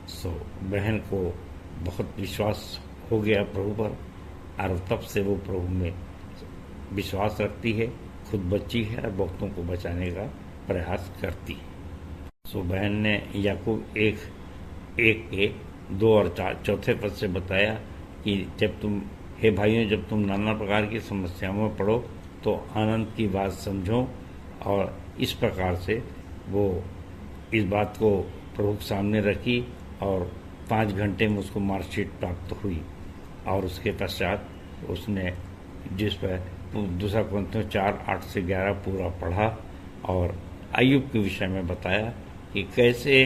सो बहन को बहुत विश्वास हो गया प्रभु पर और तब से वो प्रभु में विश्वास रखती है, खुद बच्ची है और बहुतों को बचाने का प्रयास करती है। सो बहन ने याकूब 1 के 2 और 4 पद से बताया कि जब तुम, हे भाइयों, जब तुम नाना प्रकार की समस्याओं में पड़ो तो आनंद की बात समझो, और इस प्रकार से वो इस बात को प्रभु के सामने रखी और 5 घंटे में उसको मार्कशीट प्राप्त हुई। और उसके पश्चात उसने जिस पर 2 कुरिन्थियों 4:8 से 11 पूरा पढ़ा और अय्यूब के विषय में बताया कि कैसे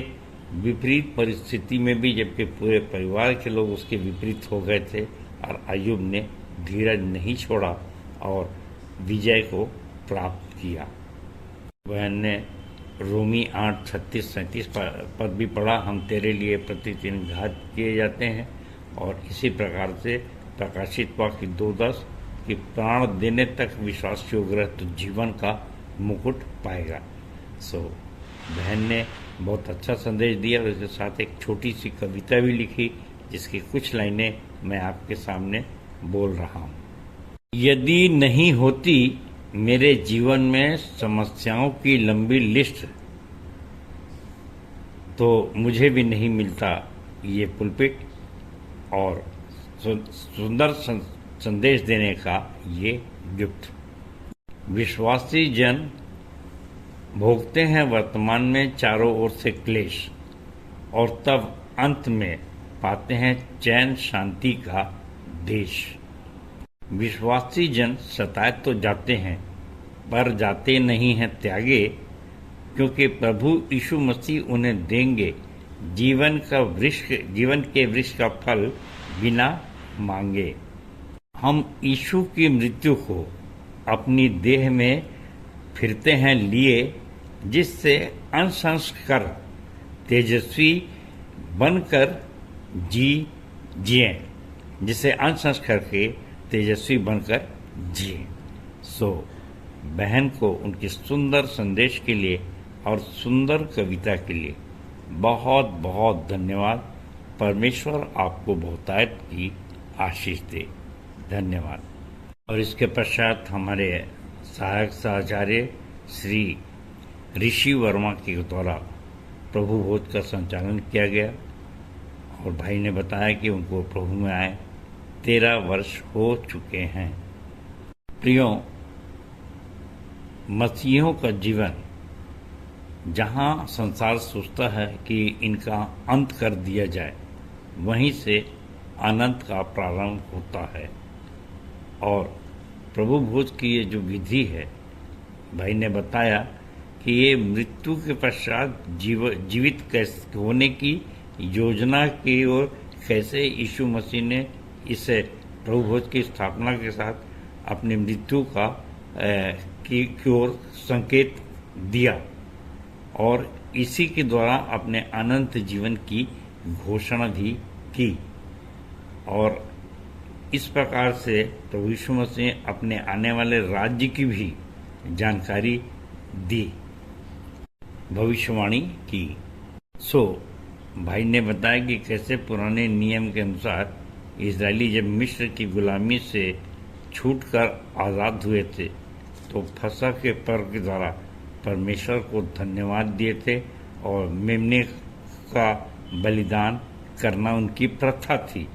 विपरीत परिस्थिति में भी, जबकि पूरे परिवार के लोग उसके विपरीत हो गए थे, और अय्यूब ने धीरज नहीं छोड़ा और विजय को प्राप्त किया। बहन ने रोमी 8:36-37 पद भी पढ़ा, हम तेरे लिए प्रतिदिन घात किए जाते हैं, और इसी प्रकार से प्रकाशित वाक्य 2:10 कि प्राण देने तक विश्वास योग्य रहे तो जीवन का मुकुट पाएगा। सो बहन ने बहुत अच्छा संदेश दिया और इसके साथ एक छोटी सी कविता भी लिखी, जिसकी कुछ लाइनें मैं आपके सामने बोल रहा हूँ। यदि नहीं होती मेरे जीवन में समस्याओं की लंबी लिस्ट, तो मुझे भी नहीं मिलता ये पुलपिट और सुंदर संदेश देने का ये गिफ्ट। विश्वासी जन भोगते हैं वर्तमान में चारों ओर से क्लेश, और तब अंत में पाते हैं चैन शांति का देश। विश्वासी जन सताए तो जाते हैं, पर जाते नहीं हैं त्यागे, क्योंकि प्रभु यीशु मसीह उन्हें देंगे जीवन के वृक्ष का फल बिना मांगे। हम यीशु की मृत्यु को अपनी देह में फिरते हैं लिए, जिससे अंशंस्कर तेजस्वी बनकर जिए, जिसे अंशंस्कर के तेजस्वी बनकर जिए। सो बहन को उनके सुंदर संदेश के लिए और सुंदर कविता के लिए बहुत बहुत धन्यवाद। परमेश्वर आपको बहुतायत की आशीष दे। धन्यवाद। और इसके पश्चात हमारे सहायक सहचार्य श्री ऋषि वर्मा के द्वारा प्रभु भोज का संचालन किया गया, और भाई ने बताया कि उनको प्रभु में आए 13 वर्ष हो चुके हैं। प्रियो, मसीहों का जीवन, जहाँ संसार सोचता है कि इनका अंत कर दिया जाए, वहीं से अनंत का प्रारंभ होता है। और प्रभु भोज की ये जो विधि है, भाई ने बताया कि ये मृत्यु के पश्चात जीवित कैसे होने की योजना की ओर कैसे यीशु मसीह ने इसे प्रभु भोज की स्थापना के साथ अपनी मृत्यु का की ओर संकेत दिया, और इसी के द्वारा अपने अनंत जीवन की घोषणा भी की। और इस प्रकार से प्रभु यीशु मसीह अपने आने वाले राज्य की भी जानकारी दी, भविष्यवाणी की। सो भाई ने बताया कि कैसे पुराने नियम के अनुसार इजरायली जब मिस्र की गुलामी से छूटकर आज़ाद हुए थे, तो फसह के पर्व के द्वारा परमेश्वर को धन्यवाद दिए थे, और मेमने का बलिदान करना उनकी प्रथा थी।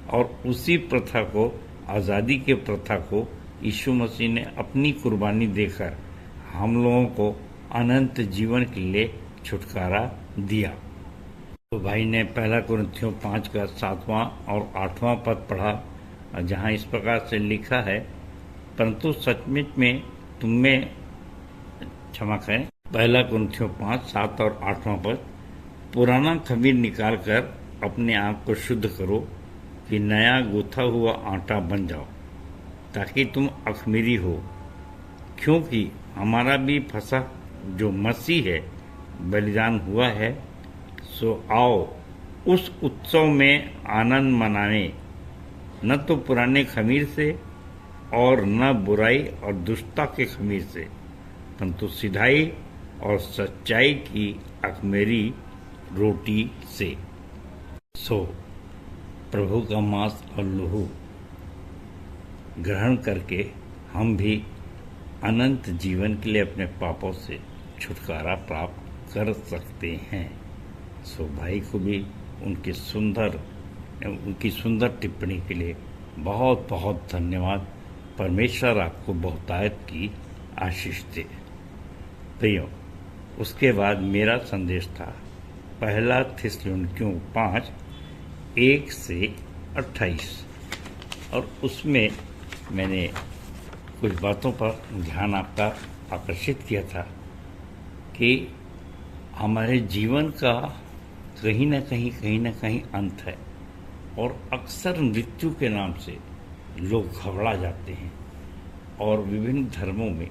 और उसी प्रथा को, आज़ादी के प्रथा को यीशु मसीह ने अपनी कुर्बानी देकर हम लोगों को अनंत जीवन के लिए छुटकारा दिया। तो भाई ने पहला कुरिन्थियों 5 का 7वां और 8वां पद पढ़ा, जहाँ इस प्रकार से लिखा है, परंतु सचमुच में तुम्हें क्षमा करें। पहला कुरिन्थियों 5, 7 और 8वां पद, पुराना खमीर निकालकर अपने आप को शुद्ध करो कि नया गूथा हुआ आटा बन जाओ, ताकि तुम अखमीरी हो, क्योंकि हमारा भी फसह जो मसीह है बलिदान हुआ है। सो आओ उस उत्सव में आनंद मनाने, न तो पुराने खमीर से और न बुराई और दुष्टता के खमीर से, परंतु सिधाई और सच्चाई की अखमेरी रोटी से। सो प्रभु का मांस और लहू ग्रहण करके हम भी अनंत जीवन के लिए अपने पापों से छुटकारा प्राप्त कर सकते हैं। सो भाई को भी उनकी सुंदर टिप्पणी के लिए बहुत बहुत धन्यवाद। परमेश्वर आपको बहुतायत की आशीष दे। प्रियो, उसके बाद मेरा संदेश था पहला थिस्सलुनीकियों 5, 1 से 28, और उसमें मैंने कुछ बातों पर ध्यान आपका आकर्षित किया था कि हमारे जीवन का कहीं ना कहीं अंत है, और अक्सर मृत्यु के नाम से लोग घबरा जाते हैं, और विभिन्न धर्मों में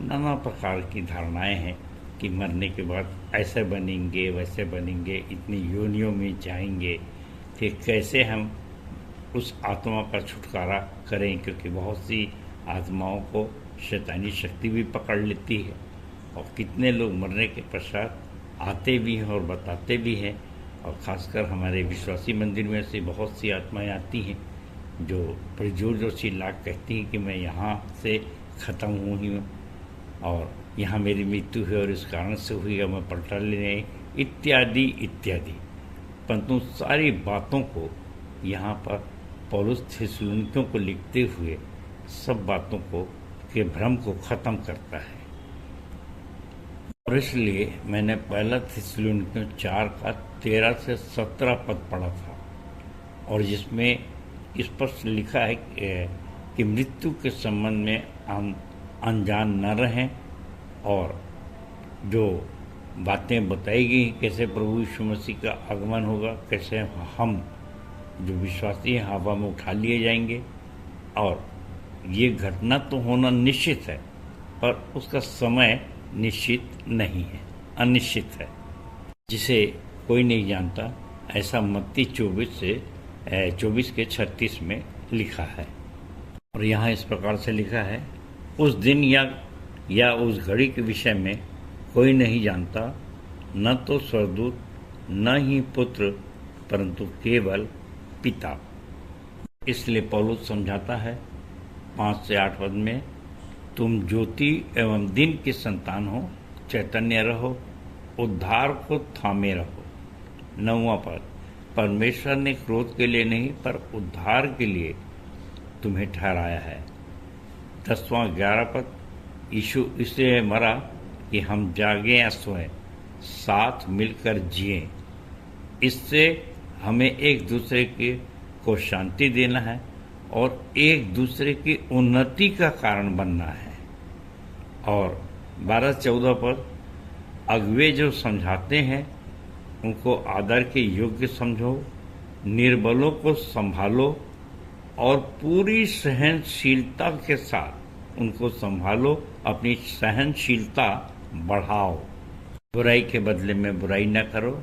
नाना प्रकार की धारणाएं हैं कि मरने के बाद ऐसे बनेंगे, वैसे बनेंगे, इतनी योनियों में जाएंगे, फिर कैसे हम उस आत्मा का छुटकारा करें, क्योंकि बहुत सी आत्माओं को शैतानी शक्ति भी पकड़ लेती है और कितने लोग मरने के पश्चात आते भी हैं और बताते भी हैं। और ख़ासकर हमारे विश्वासी मंदिर में से बहुत सी आत्माएं आती हैं जो बड़ी जोर जोर से लाख कहती हैं कि मैं यहाँ से ख़त्म हुई हूँ और यहाँ मेरी मृत्यु है और इस कारण से हुई है, मैं पलटा लेने इत्यादि इत्यादि। परंतु सारी बातों को यहाँ पर पौलुस थिस्सलुनीकियों को लिखते हुए सब बातों को के भ्रम को ख़त्म करता है। और इसलिए मैंने पहला थिस्सलुनीकियों 4 का 13 से 17 पद पढ़ा था, और जिसमें स्पष्ट लिखा है कि मृत्यु के संबंध में हम अनजान न रहें, और जो बातें बताई गई कैसे प्रभु यीशु मसीह का आगमन होगा, कैसे हम जो विश्वासी हैं हवा में उठा लिए जाएंगे, और ये घटना तो होना निश्चित है पर उसका समय निश्चित नहीं है, अनिश्चित है, जिसे कोई नहीं जानता। ऐसा मत्ती 24 के 36 में लिखा है। और यहाँ इस प्रकार से लिखा है, उस दिन या उस घड़ी के विषय में कोई नहीं जानता, न तो स्वर्गदूत न ही पुत्र, परंतु केवल पिता। इसलिए पौलुस समझाता है 5 से 8 पद में, तुम ज्योति एवं दिन की संतान हो, चैतन्य रहो, उद्धार को थामे रहो। 9वां पद, परमेश्वर ने क्रोध के लिए नहीं पर उद्धार के लिए तुम्हें ठहराया है। 10वां 11 पद, यीशु इसलिए मरा कि हम जागें या सोएं, साथ मिलकर जिएं। इससे हमें एक दूसरे को शांति देना है और एक दूसरे की उन्नति का कारण बनना है। और 12-14 पर, अगुवे जो समझाते हैं उनको आदर के योग्य समझो, निर्बलों को संभालो और पूरी सहनशीलता के साथ उनको संभालो, अपनी सहनशीलता बढ़ाओ। बुराई के बदले में बुराई न करो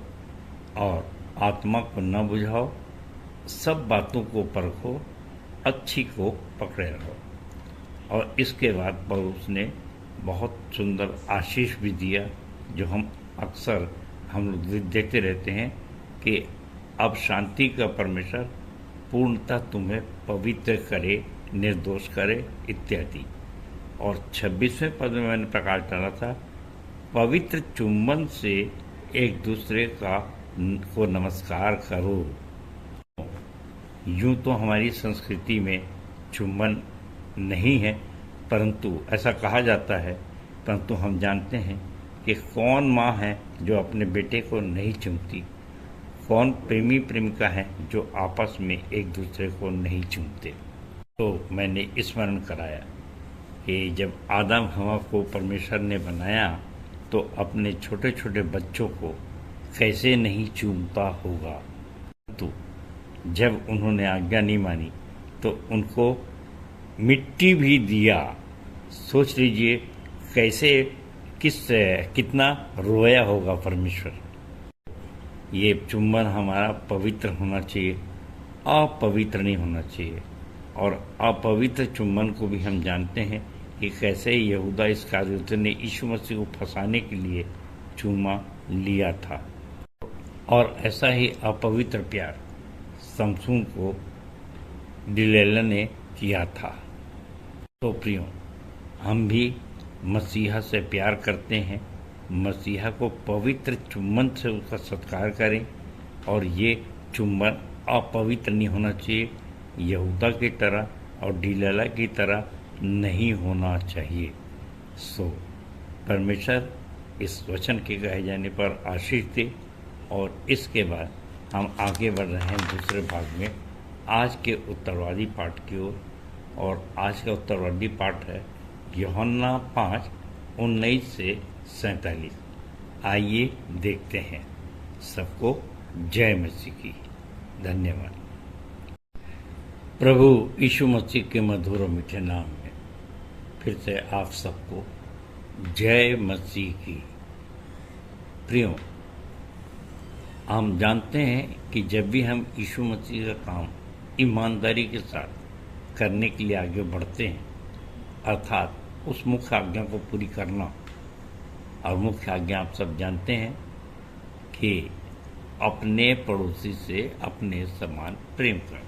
और आत्मा को न बुझाओ, सब बातों को परखो, अच्छी को पकड़े रहो। और इसके बाद पौलुस ने बहुत सुंदर आशीष भी दिया, जो हम अक्सर हम लोग देते रहते हैं कि अब शांति का परमेश्वर पूर्णतः तुम्हें पवित्र करे, निर्दोष करे इत्यादि। और 26वें पद में मैंने प्रकाश डाला था, पवित्र चुंबन से एक दूसरे को नमस्कार करो। यूं तो हमारी संस्कृति में चुंबन नहीं है, परंतु ऐसा कहा जाता है, परंतु हम जानते हैं कि कौन माँ है जो अपने बेटे को नहीं चूमती, कौन प्रेमी प्रेमिका है जो आपस में एक दूसरे को नहीं चूमते। तो मैंने स्मरण कराया कि जब आदम हवा को परमेश्वर ने बनाया तो अपने छोटे छोटे बच्चों को कैसे नहीं चूमता होगा, तो जब उन्होंने आज्ञा नहीं मानी तो उनको मिट्टी भी दिया। सोच लीजिए कैसे कितना रोया होगा परमेश्वर। ये चुंबन हमारा पवित्र होना चाहिए, अपवित्र नहीं होना चाहिए। और अपवित्र चुंबन को भी हम जानते हैं कि कैसे यहूदा इस्करियोती ने यीशु मसीह को फंसाने के लिए चूमा लिया था। और ऐसा ही अपवित्र प्यार समसून को डिलीला ने किया था। तो प्रियो, हम भी मसीहा से प्यार करते हैं, मसीहा को पवित्र चुंबन से उसका सत्कार करें, और ये चुंबन अपवित्र नहीं होना चाहिए, यहूदा की तरह और डिलीला की तरह नहीं होना चाहिए। सो परमेश्वर इस वचन के कहे जाने पर आशीष दे। और इसके बाद हम आगे बढ़ रहे हैं दूसरे भाग में, आज के उत्तरवादी पाठ की ओर। और आज का उत्तरवादी पाठ है यूहन्ना 5:19 से 47। आइए देखते हैं। सबको जय मसीह की। धन्यवाद। प्रभु यीशु मसीह के मधुर और मीठे नाम में फिर से आप सबको जय मसीह की। प्रियो, हम जानते हैं कि जब भी हम यीशु मसीह का काम ईमानदारी के साथ करने के लिए आगे बढ़ते हैं, अर्थात उस मुख्य आज्ञा को पूरी करना। और मुख्य आज्ञा आप सब जानते हैं कि अपने पड़ोसी से अपने समान प्रेम करें।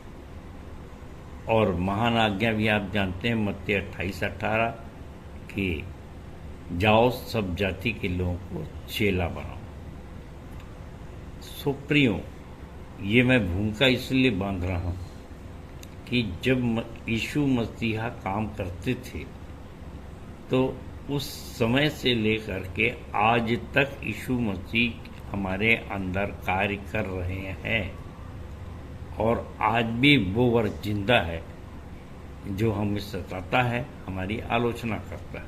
और महान आज्ञा भी आप जानते हैं, मत्ती 28:18 कि जाओ सब जाति के लोगों को चेला बनाओ। सो प्रियो, ये मैं भूमिका इसलिए बांध रहा हूँ कि जब यीशु मसीहा काम करते थे तो उस समय से लेकर के आज तक यीशु मसीह हमारे अंदर कार्य कर रहे हैं। और आज भी वो वर्ग जिंदा है जो हमें सताता है, हमारी आलोचना करता है।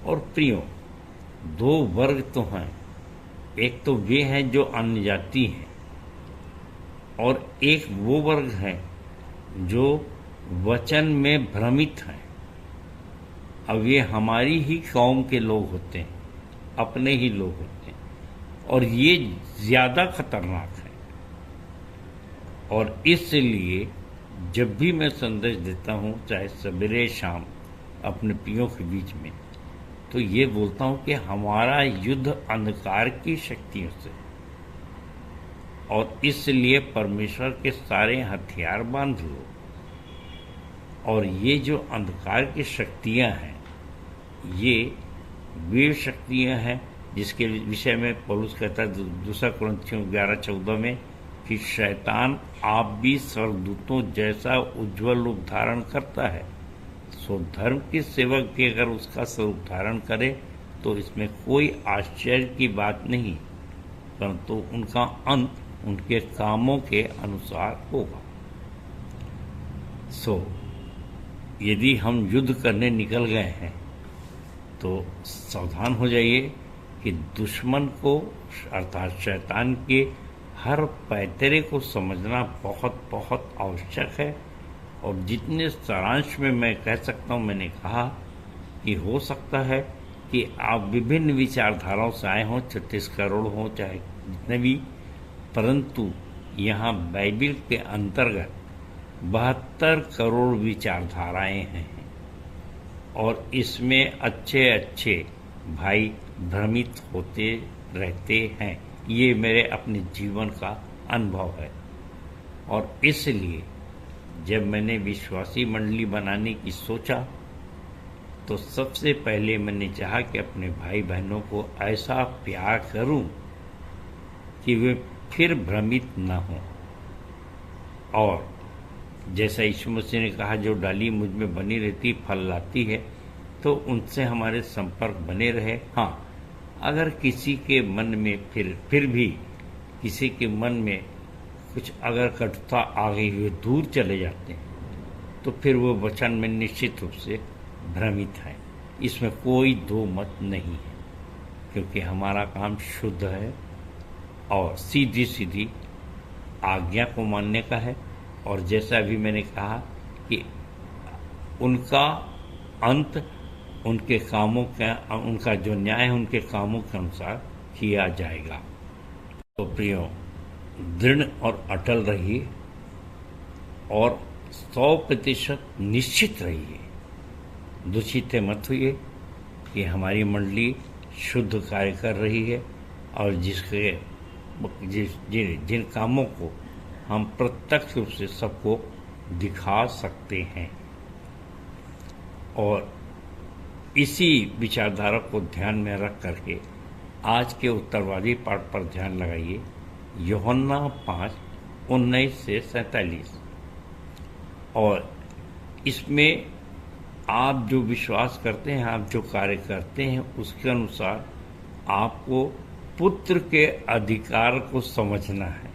और प्रियो, दो वर्ग तो हैं, एक तो वे हैं जो अन्य जाति हैं और एक वो वर्ग है जो वचन में भ्रमित हैं। अब ये हमारी ही कौम के लोग होते हैं, अपने ही लोग होते हैं, और ये ज़्यादा खतरनाक है। और इसलिए जब भी मैं संदेश देता हूँ, चाहे सवेरे शाम अपने प्रियों के बीच में, तो ये बोलता हूँ कि हमारा युद्ध अंधकार की शक्तियों से, और इसलिए परमेश्वर के सारे हथियार बांध लो। और ये जो अंधकार की शक्तियाँ हैं, ये वे शक्तियाँ हैं जिसके विषय में पौलुस कहता है 2 कुरिन्थियों 11:14 में कि शैतान आप भी स्वर्गदूतों जैसा उज्जवल रूप धारण करता है। सो धर्म के सेवक भी अगर उसका स्वरूप धारण करे तो इसमें कोई आश्चर्य की बात नहीं, परंतु उनका अंत उनके कामों के अनुसार होगा। सो यदि हम युद्ध करने निकल गए हैं तो सावधान हो जाइए कि दुश्मन को अर्थात शैतान के हर पैतरे को समझना बहुत बहुत आवश्यक है। और जितने सारांश में मैं कह सकता हूँ, मैंने कहा कि हो सकता है कि आप विभिन्न विचारधाराओं से आए हों, 36 करोड़ हों, चाहे जितने भी, परंतु यहाँ बाइबिल के अंतर्गत 72 करोड़ विचारधाराएं हैं और इसमें अच्छे अच्छे भाई भ्रमित होते रहते हैं। ये मेरे अपने जीवन का अनुभव है। और इसलिए जब मैंने विश्वासी मंडली बनाने की सोचा तो सबसे पहले मैंने चाहा कि अपने भाई बहनों को ऐसा प्यार करूं कि वे फिर भ्रमित न हों। और जैसा यीशु मसीह ने कहा, जो डाली मुझ में बनी रहती फल लाती है, तो उनसे हमारे संपर्क बने रहे। हाँ, अगर किसी के मन में फिर भी किसी के मन में कुछ अगर कटुता आ गई, हुए दूर चले जाते हैं, तो फिर वो वचन में निश्चित रूप से भ्रमित है। इसमें कोई दो मत नहीं है, क्योंकि हमारा काम शुद्ध है और सीधी सीधी आज्ञा को मानने का है। और जैसा अभी मैंने कहा कि उनका अंत उनके कामों का, उनका जो न्याय है उनके कामों के अनुसार किया जाएगा। तो प्रियो, दृढ़ और अटल रहिए और 100% निश्चित रहिए, दूषित मत हुई कि हमारी मंडली शुद्ध कार्य कर रही है और जिन कामों को हम प्रत्यक्ष रूप से सबको दिखा सकते हैं। और इसी विचारधारा को ध्यान में रख करके आज के उत्तरवादी पाठ पर ध्यान लगाइए। यूहन्ना 5:19-47। और इसमें आप जो विश्वास करते हैं, आप जो कार्य करते हैं, उसके अनुसार आपको पुत्र के अधिकार को समझना है।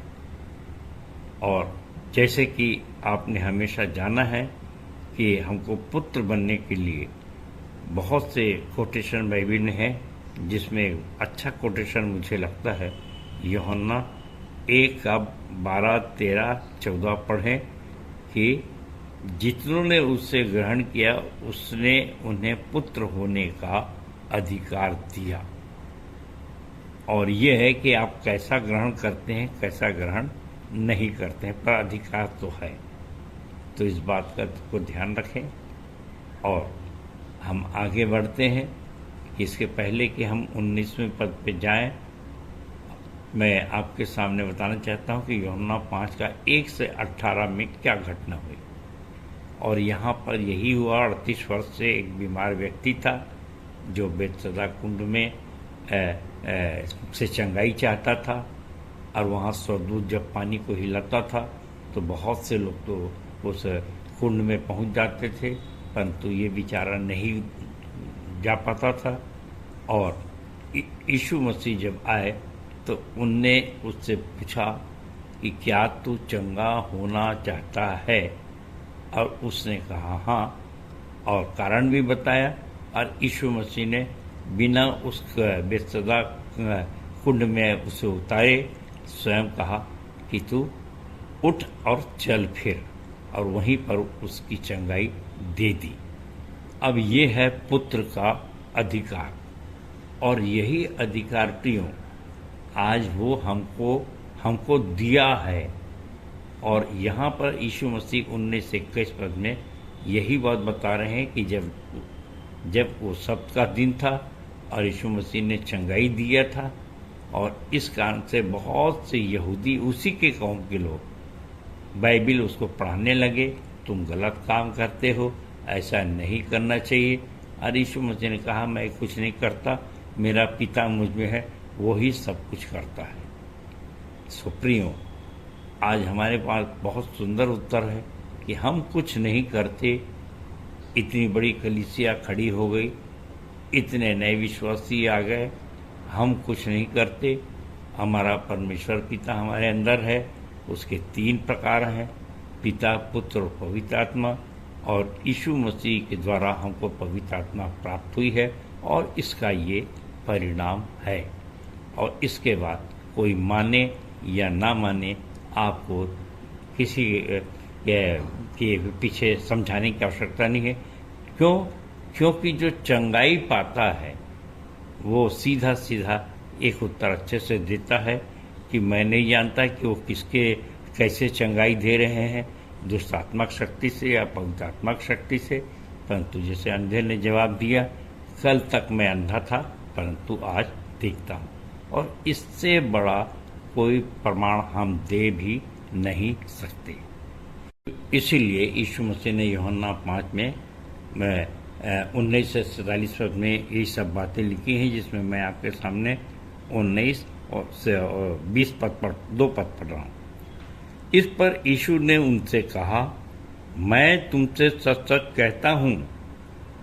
और जैसे कि आपने हमेशा जाना है कि हमको पुत्र बनने के लिए बहुत से कोटेशन बाइबिल में है, जिसमें अच्छा कोटेशन मुझे लगता है यूहन्ना 1:12-13-14 पढ़ें कि जितनों ने उससे ग्रहण किया उसने उन्हें पुत्र होने का अधिकार दिया। और ये है कि आप कैसा ग्रहण करते हैं, कैसा ग्रहण नहीं करते हैं, पर अधिकार तो है। तो इस बात का को ध्यान रखें और हम आगे बढ़ते हैं। इसके पहले कि हम 19वें पद पे जाएं, मैं आपके सामने बताना चाहता हूं कि यूहन्ना 5 का 1 से 18 में क्या घटना हुई। और यहाँ पर यही हुआ, 38 वर्ष से एक बीमार व्यक्ति था जो बेतसदा कुंड में से चंगाई चाहता था। और वहाँ स्वर्गदूत जब पानी को हिलाता था तो बहुत से लोग तो उस कुंड में पहुँच जाते थे, परंतु ये बेचारा नहीं जा पाता था। और यीशु मसीह जब आए तो उनने उससे पूछा कि क्या तू चंगा होना चाहता है? और उसने कहा हाँ, और कारण भी बताया। और यीशु मसीह ने बिना उस बेतसदा कुंड में उसे उतारे स्वयं कहा कि तू उठ और चल फिर, और वहीं पर उसकी चंगाई दे दी। अब ये है पुत्र का अधिकार, और यही अधिकार प्रियों आज वो हमको दिया है। और यहाँ पर यीशु मसीह 19-21 पद में यही बात बता रहे हैं कि जब वो सब्त का दिन था और यीशु मसीह ने चंगाई दिया था, और इस कारण से बहुत से यहूदी उसी के कौम के लोग बाइबिल उसको पढ़ाने लगे, तुम गलत काम करते हो, ऐसा नहीं करना चाहिए। और यीशु मसीह ने कहा मैं कुछ नहीं करता, मेरा पिता मुझ में है, वही सब कुछ करता है। सो प्रियो, आज हमारे पास बहुत सुंदर उत्तर है कि हम कुछ नहीं करते। इतनी बड़ी कलीसिया खड़ी हो गई, इतने नए विश्वासी आ गए, हम कुछ नहीं करते। हमारा परमेश्वर पिता हमारे अंदर है, उसके 3 प्रकार हैं, पिता, पुत्र और पवित्र आत्मा। और यीशु मसीह के द्वारा हमको पवित्र आत्मा प्राप्त हुई है, और इसका ये परिणाम है। और इसके बाद कोई माने या ना माने, आपको किसी के पीछे समझाने की आवश्यकता नहीं है। क्योंकि जो चंगाई पाता है वो सीधा सीधा एक उत्तर अच्छे से देता है कि मैं नहीं जानता कि वो कैसे चंगाई दे रहे हैं, दुष्टात्मक शक्ति से या पवित्रात्मक शक्ति से। परंतु जैसे अंधे ने जवाब दिया, कल तक मैं अंधा था परंतु आज देखता हूँ। और इससे बड़ा कोई प्रमाण हम दे भी नहीं सकते। इसीलिए यीशु मसीह ने यूहन्ना 5 में 19 से 47 पद में यही सब बातें लिखी हैं, जिसमें मैं आपके सामने 19 से 20 पद पर 2 पद पढ़ रहा हूँ। इस पर यीशु ने उनसे कहा, मैं तुमसे सच सच कहता हूँ,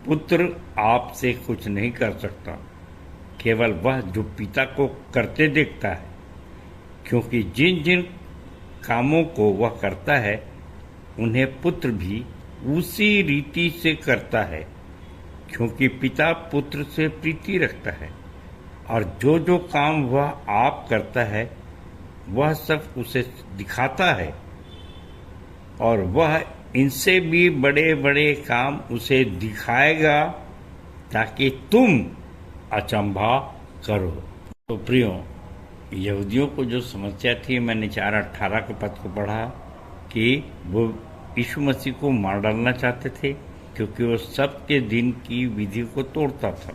पुत्र आपसे कुछ नहीं कर सकता, केवल वह जो पिता को करते देखता है। क्योंकि जिन जिन कामों को वह करता है उन्हें पुत्र भी उसी रीति से करता है, क्योंकि पिता पुत्र से प्रीति रखता है। और जो जो काम वह आप करता है वह सब उसे दिखाता है, और वह इनसे भी बड़े बड़े काम उसे दिखाएगा, ताकि तुम अचंभा करो। तो प्रियो, यहूदियों को जो समस्या थी, मैंने 4:18 के पद को पढ़ा कि वो यीशु मसीह को मार डालना चाहते थे, क्योंकि वो सबके दिन की विधि को तोड़ता था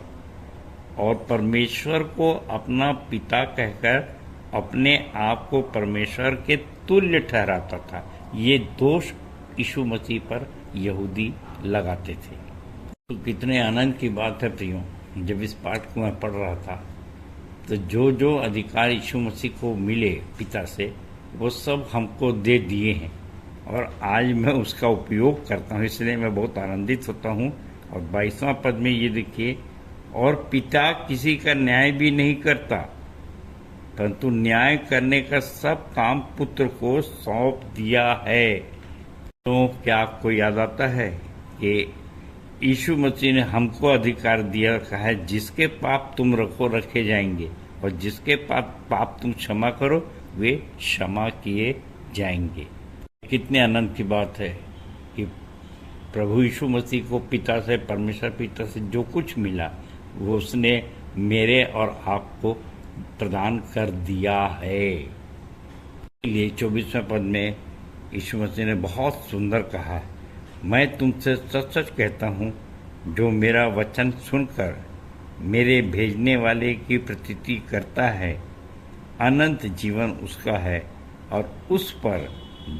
और परमेश्वर को अपना पिता कहकर अपने आप को परमेश्वर के तुल्य ठहराता था। ये दोष यीशु मसीह पर यहूदी लगाते थे। तो कितने आनंद की बात है प्रियो, जब इस पाठ को मैं पढ़ रहा था तो जो जो अधिकार यीशु मसीह को मिले पिता से, वो सब हमको दे दिए हैं, और आज मैं उसका उपयोग करता हूँ, इसलिए मैं बहुत आनंदित होता हूँ। और 22वां पद में ये देखिए, और पिता किसी का न्याय भी नहीं करता, परंतु न्याय करने का सब काम पुत्र को सौंप दिया है। तो क्या आपको याद आता है कि यीशु मसीह ने हमको अधिकार दिया, कहा है जिसके पाप तुम रखे जाएंगे, और जिसके पाप तुम क्षमा करो वे क्षमा किए जाएंगे। कितने आनंद की बात है कि प्रभु यीशु मसीह को पिता से, परमेश्वर पिता से जो कुछ मिला वो उसने मेरे और आपको प्रदान कर दिया है। लिए 24वें पद में यीशु मसीह ने बहुत सुंदर कहा, मैं तुमसे सच सच कहता हूँ, जो मेरा वचन सुनकर मेरे भेजने वाले की प्रतीति करता है, अनंत जीवन उसका है और उस पर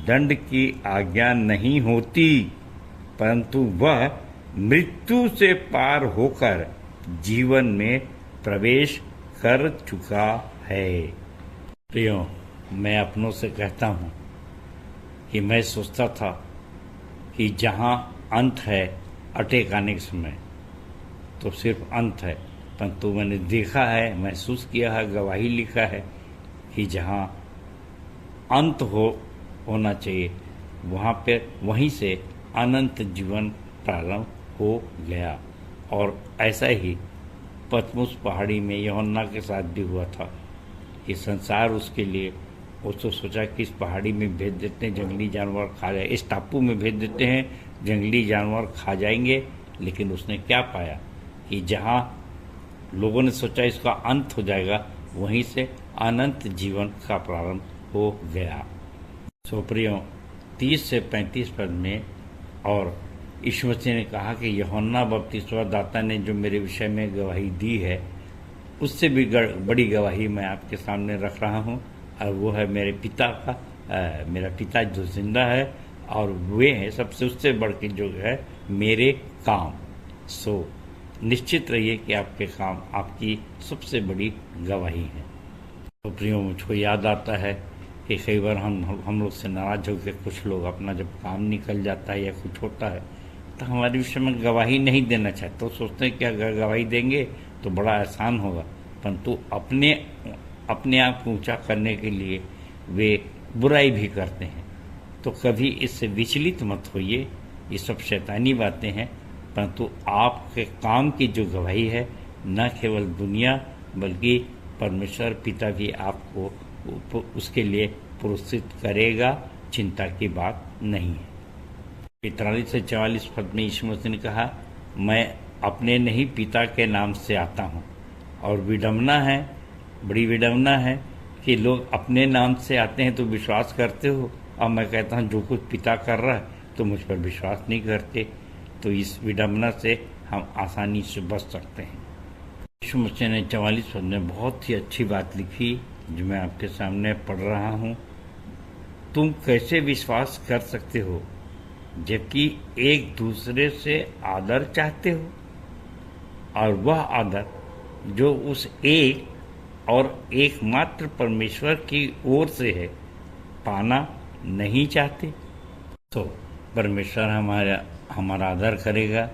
दंड की आज्ञा नहीं होती, परंतु वह मृत्यु से पार होकर जीवन में प्रवेश कर चुका है। प्रियो, मैं अपनों से कहता हूँ कि मैं सोचता था कि जहाँ अंत है अटैक आने के समय तो सिर्फ अंत है, परंतु मैंने देखा है, महसूस किया है, गवाही लिखा है कि जहाँ अंत होना चाहिए वहाँ पे वहीं से अनंत जीवन प्रारंभ हो गया। और ऐसा ही पतमुस पहाड़ी में यूहन्ना के साथ भी हुआ था कि संसार उसके लिए उसने सोचा कि इस पहाड़ी में भेज देते हैं, जंगली जानवर खा जाए, इस टापू में भेज देते हैं, जंगली जानवर खा जाएंगे। लेकिन उसने क्या पाया कि जहाँ लोगों ने सोचा इसका अंत हो जाएगा, वहीं से अनंत जीवन का प्रारंभ हो गया। सो प्रियो, 30 से 35 पद में और यीशु मसीह ने कहा कि यूहन्ना बपतिस्मा दाता ने जो मेरे विषय में गवाही दी है, उससे भी बड़ी गवाही मैं आपके सामने रख रहा हूँ, और वो है मेरे पिता का, मेरा पिता जो जिंदा है, और वे हैं सबसे उससे बढ़ के जो है मेरे काम। सो निश्चित रहिए कि आपके काम आपकी सबसे बड़ी गवाही है। तो प्रियो, मुझको याद आता है कि कई बार हम लोग से नाराज होकर कुछ लोग अपना जब काम निकल जाता है या कुछ होता है तो हमारे विषय में गवाही नहीं देना चाहते, तो सोचते हैं कि अगर गवाही देंगे तो बड़ा आसान होगा, परंतु अपने आप को ऊंचा करने के लिए वे बुराई भी करते हैं। तो कभी इससे विचलित मत होइए, ये सब शैतानी बातें हैं, परंतु आपके काम की जो गवाही है, न केवल दुनिया बल्कि परमेश्वर पिता भी आपको उसके लिए पुरस्कृत करेगा, चिंता की बात नहीं है। 43 से 44 पद में यीशु मसीह ने कहा, मैं अपने नहीं पिता के नाम से आता हूँ। और विडम्बना है, बड़ी विडम्बना है कि लोग अपने नाम से आते हैं तो विश्वास करते हो, और मैं कहता हूँ जो कुछ पिता कर रहा है तो मुझ पर विश्वास नहीं करते। तो इस विडम्बना से हम आसानी से बच सकते हैं। यीशु मसीह ने 44 पद में बहुत ही अच्छी बात लिखी जो मैं आपके सामने पढ़ रहा हूँ। तुम कैसे विश्वास कर सकते हो जबकि एक दूसरे से आदर चाहते हो, और वह आदर जो उस एक और एकमात्र परमेश्वर की ओर से है पाना नहीं चाहते। तो परमेश्वर हमारा आदर करेगा,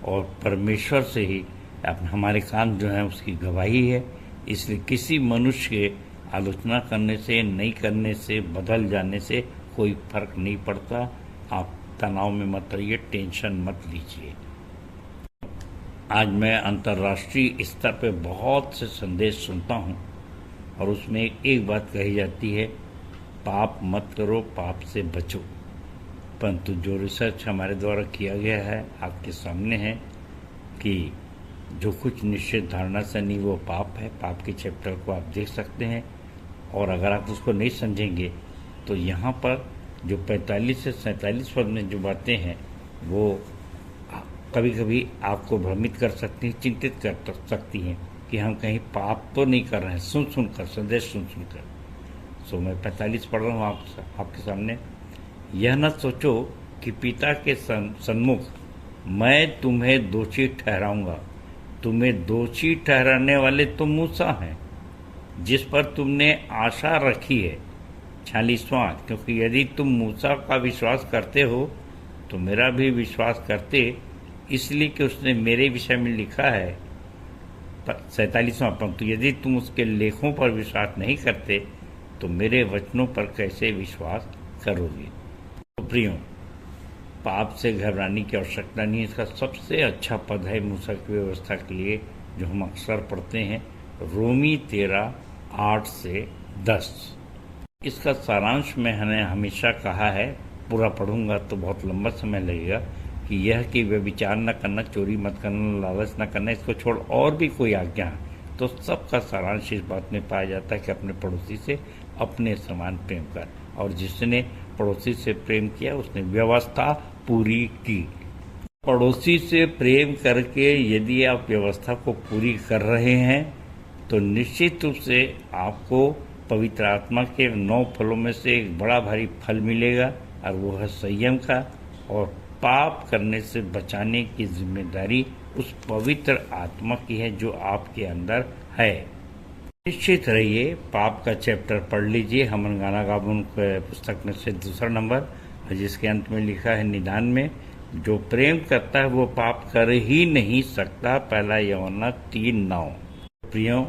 और परमेश्वर से ही हमारे काम जो है उसकी गवाही है। इसलिए किसी मनुष्य के आलोचना करने से, नहीं करने से, बदल जाने से कोई फर्क नहीं पड़ता। आप तनाव में मत रहिए, टेंशन मत लीजिए। आज मैं अंतर्राष्ट्रीय स्तर पे बहुत से संदेश सुनता हूँ, और उसमें एक बात कही जाती है, पाप मत करो, पाप से बचो। परंतु जो रिसर्च हमारे द्वारा किया गया है आपके सामने है कि जो कुछ निश्चित धारणा से नहीं वो पाप है। पाप के चैप्टर को आप देख सकते हैं, और अगर आप उसको नहीं समझेंगे तो यहाँ पर जो 45 से 47 पद में जो बातें हैं वो कभी कभी आपको भ्रमित कर सकती हैं, चिंतित कर सकती हैं कि हम कहीं पाप तो नहीं कर रहे हैं, सुनकर संदेश सुनकर। सो मैं 45 पढ़ रहा हूँ आपके सामने। यह न सोचो कि पिता के सन्मुख मैं तुम्हें दोषी ठहराऊंगा। तुम्हें दोषी ठहराने वाले तो मूसा हैं, जिस पर तुमने आशा रखी है। 46वां, क्योंकि यदि तुम मूसा का विश्वास करते हो तो मेरा भी विश्वास करते, इसलिए कि उसने मेरे विषय में लिखा है। 47वां, परंतु यदि तुम उसके लेखों पर विश्वास नहीं करते तो मेरे वचनों पर कैसे विश्वास करोगे। तो प्रियो, पाप से घबराने की आवश्यकता नहीं है। इसका सबसे अच्छा पद है मूसा की व्यवस्था के लिए जो हम अक्सर पढ़ते हैं, रोमी 13:8 से 10। इसका सारांश मैंने हमेशा कहा है, पूरा पढ़ूंगा तो बहुत लंबा समय लगेगा, कि यह कि व्यभिचार न करना, चोरी मत करना, लालच न करना, इसको छोड़ और भी कोई आज्ञा है। तो सबका सारांश इस बात में पाया जाता है कि अपने पड़ोसी से अपने समान प्रेम कर। और जिसने पड़ोसी से प्रेम किया उसने व्यवस्था पूरी की। पड़ोसी से प्रेम करके यदि आप व्यवस्था को पूरी कर रहे हैं तो निश्चित रूप से आपको पवित्र आत्मा के 9 फलों में से एक बड़ा भारी फल मिलेगा, और वो है संयम का। और पाप करने से बचाने की जिम्मेदारी उस पवित्र आत्मा की है जो आपके अंदर है। निश्चित रहिए, पाप का चैप्टर पढ़ लीजिए, हमन गाना गाबुन पुस्तक में से 2 नंबर, जिसके अंत में लिखा है निदान में, जो प्रेम करता है वो पाप कर ही नहीं सकता। 1 यूहन्ना 3:9। प्रियो,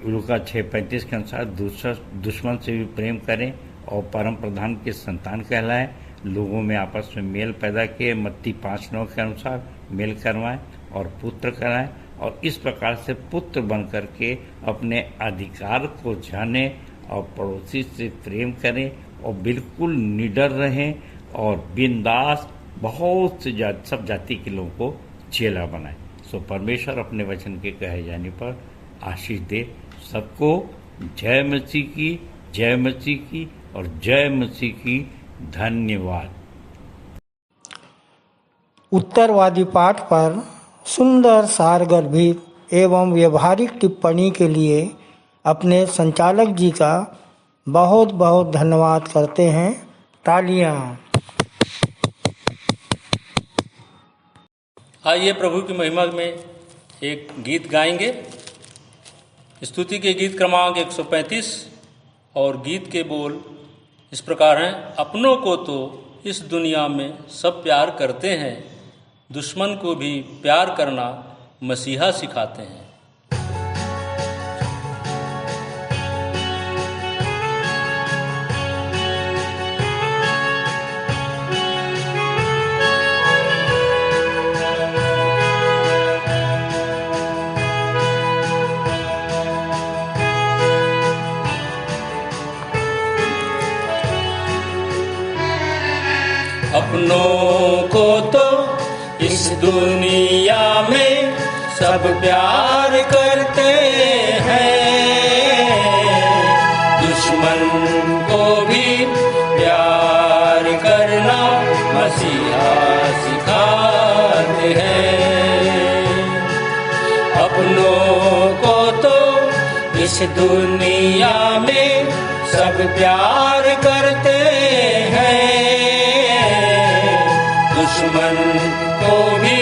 लूका 6:35 के अनुसार दुश्मन से भी प्रेम करें और परम प्रधान के संतान कहलाएं। लोगों में आपस में मेल पैदा किए, मत्ती 5:9 के अनुसार मेल करवाएं और पुत्र कराएं, और इस प्रकार से पुत्र बन करके अपने अधिकार को जाने और पड़ोसी से प्रेम करें और बिल्कुल निडर रहें और बिंदास बहुत से सब जाति के लोगों को चेला बनाए। सो परमेश्वर अपने वचन के कहे जाने पर आशीष दे सबको। जय मसीह की, जय मसीह की और जय मसीह की। धन्यवाद। उत्तरवादी पाठ पर सुंदर सारगर्भित एवं व्यवहारिक टिप्पणी के लिए अपने संचालक जी का बहुत बहुत धन्यवाद करते हैं। तालियां। आइए प्रभु की महिमा में एक गीत गाएंगे। स्तुति के गीत क्रमांक 135 और गीत के बोल इस प्रकार हैं। अपनों को तो इस दुनिया में सब प्यार करते हैं, दुश्मन को भी प्यार करना मसीहा सिखाते हैं। अपनों को तो इस दुनिया में सब प्यार करते हैं, दुश्मन को भी प्यार करना मसीहा सिखाते हैं। अपनों को तो इस दुनिया में सब प्यार करते हैं, दुश्मन को भी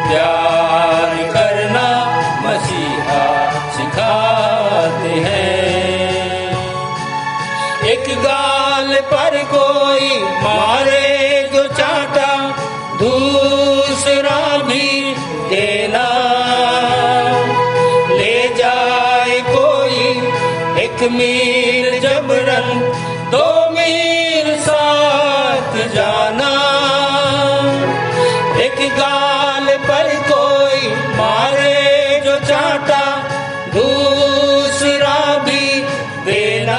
प्यार करना मसीहा सिखाते हैं। एक गाल पर कोई मारे जो चाटा, दूसरा भी देना। ले जाए कोई 1 मील जबरन, 2 मील साथ जाना। एक गाल पर कोई मारे जो चाटा, दूसरा भी देना।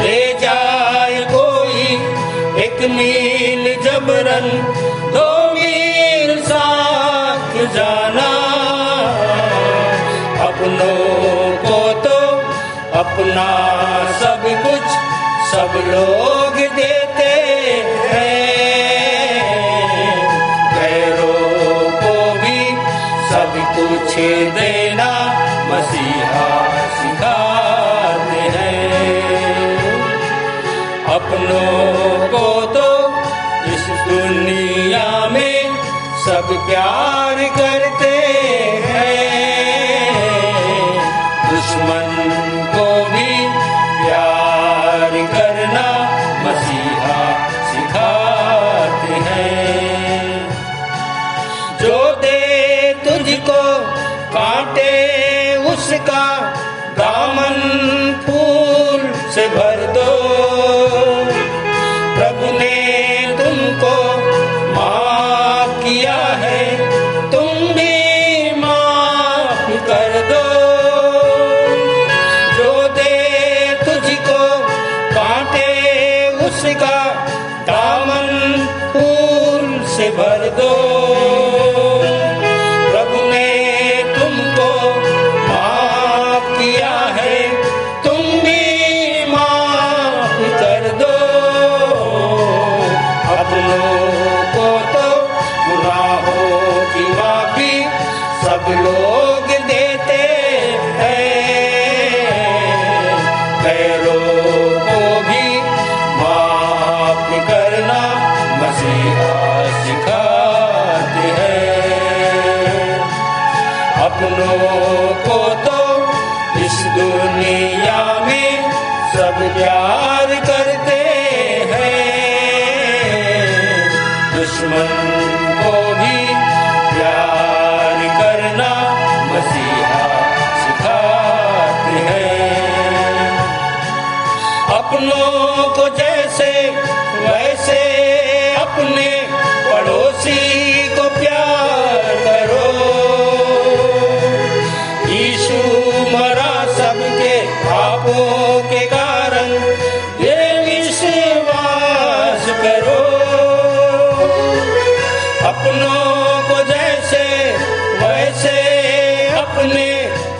ले जाए कोई 1 मील जबरन, 2 मील साथ जाना। अपनों को तो अपना सब कुछ सब लोग देते हैं, गैरों को भी सब कुछ देना मसीहा सिखाते हैं। अपनों को तो इस दुनिया में सब प्यार करते हैं, दुश्मन को भी प्यार करना मसीहा सिखाते हैं। जो दे तुझको काटे उसका दामन फूल से भर दो। प्रभु ने तुमको माफ किया है, तुम भी माफ कर दो। जो दे तुझको काटे उसका दामन फूल से भर दो। प्रभु ने तुमको माफ किया है, तुम सब प्यार करते हैं, दुश्मन को भी प्यार करना मसीहा सिखाते हैं। अपनों को जैसे वैसे अपने पड़ोसी को प्यार करो। यीशु मरा सबके पापों के कारण, ये विश्वास करो। अपनों को जैसे वैसे अपने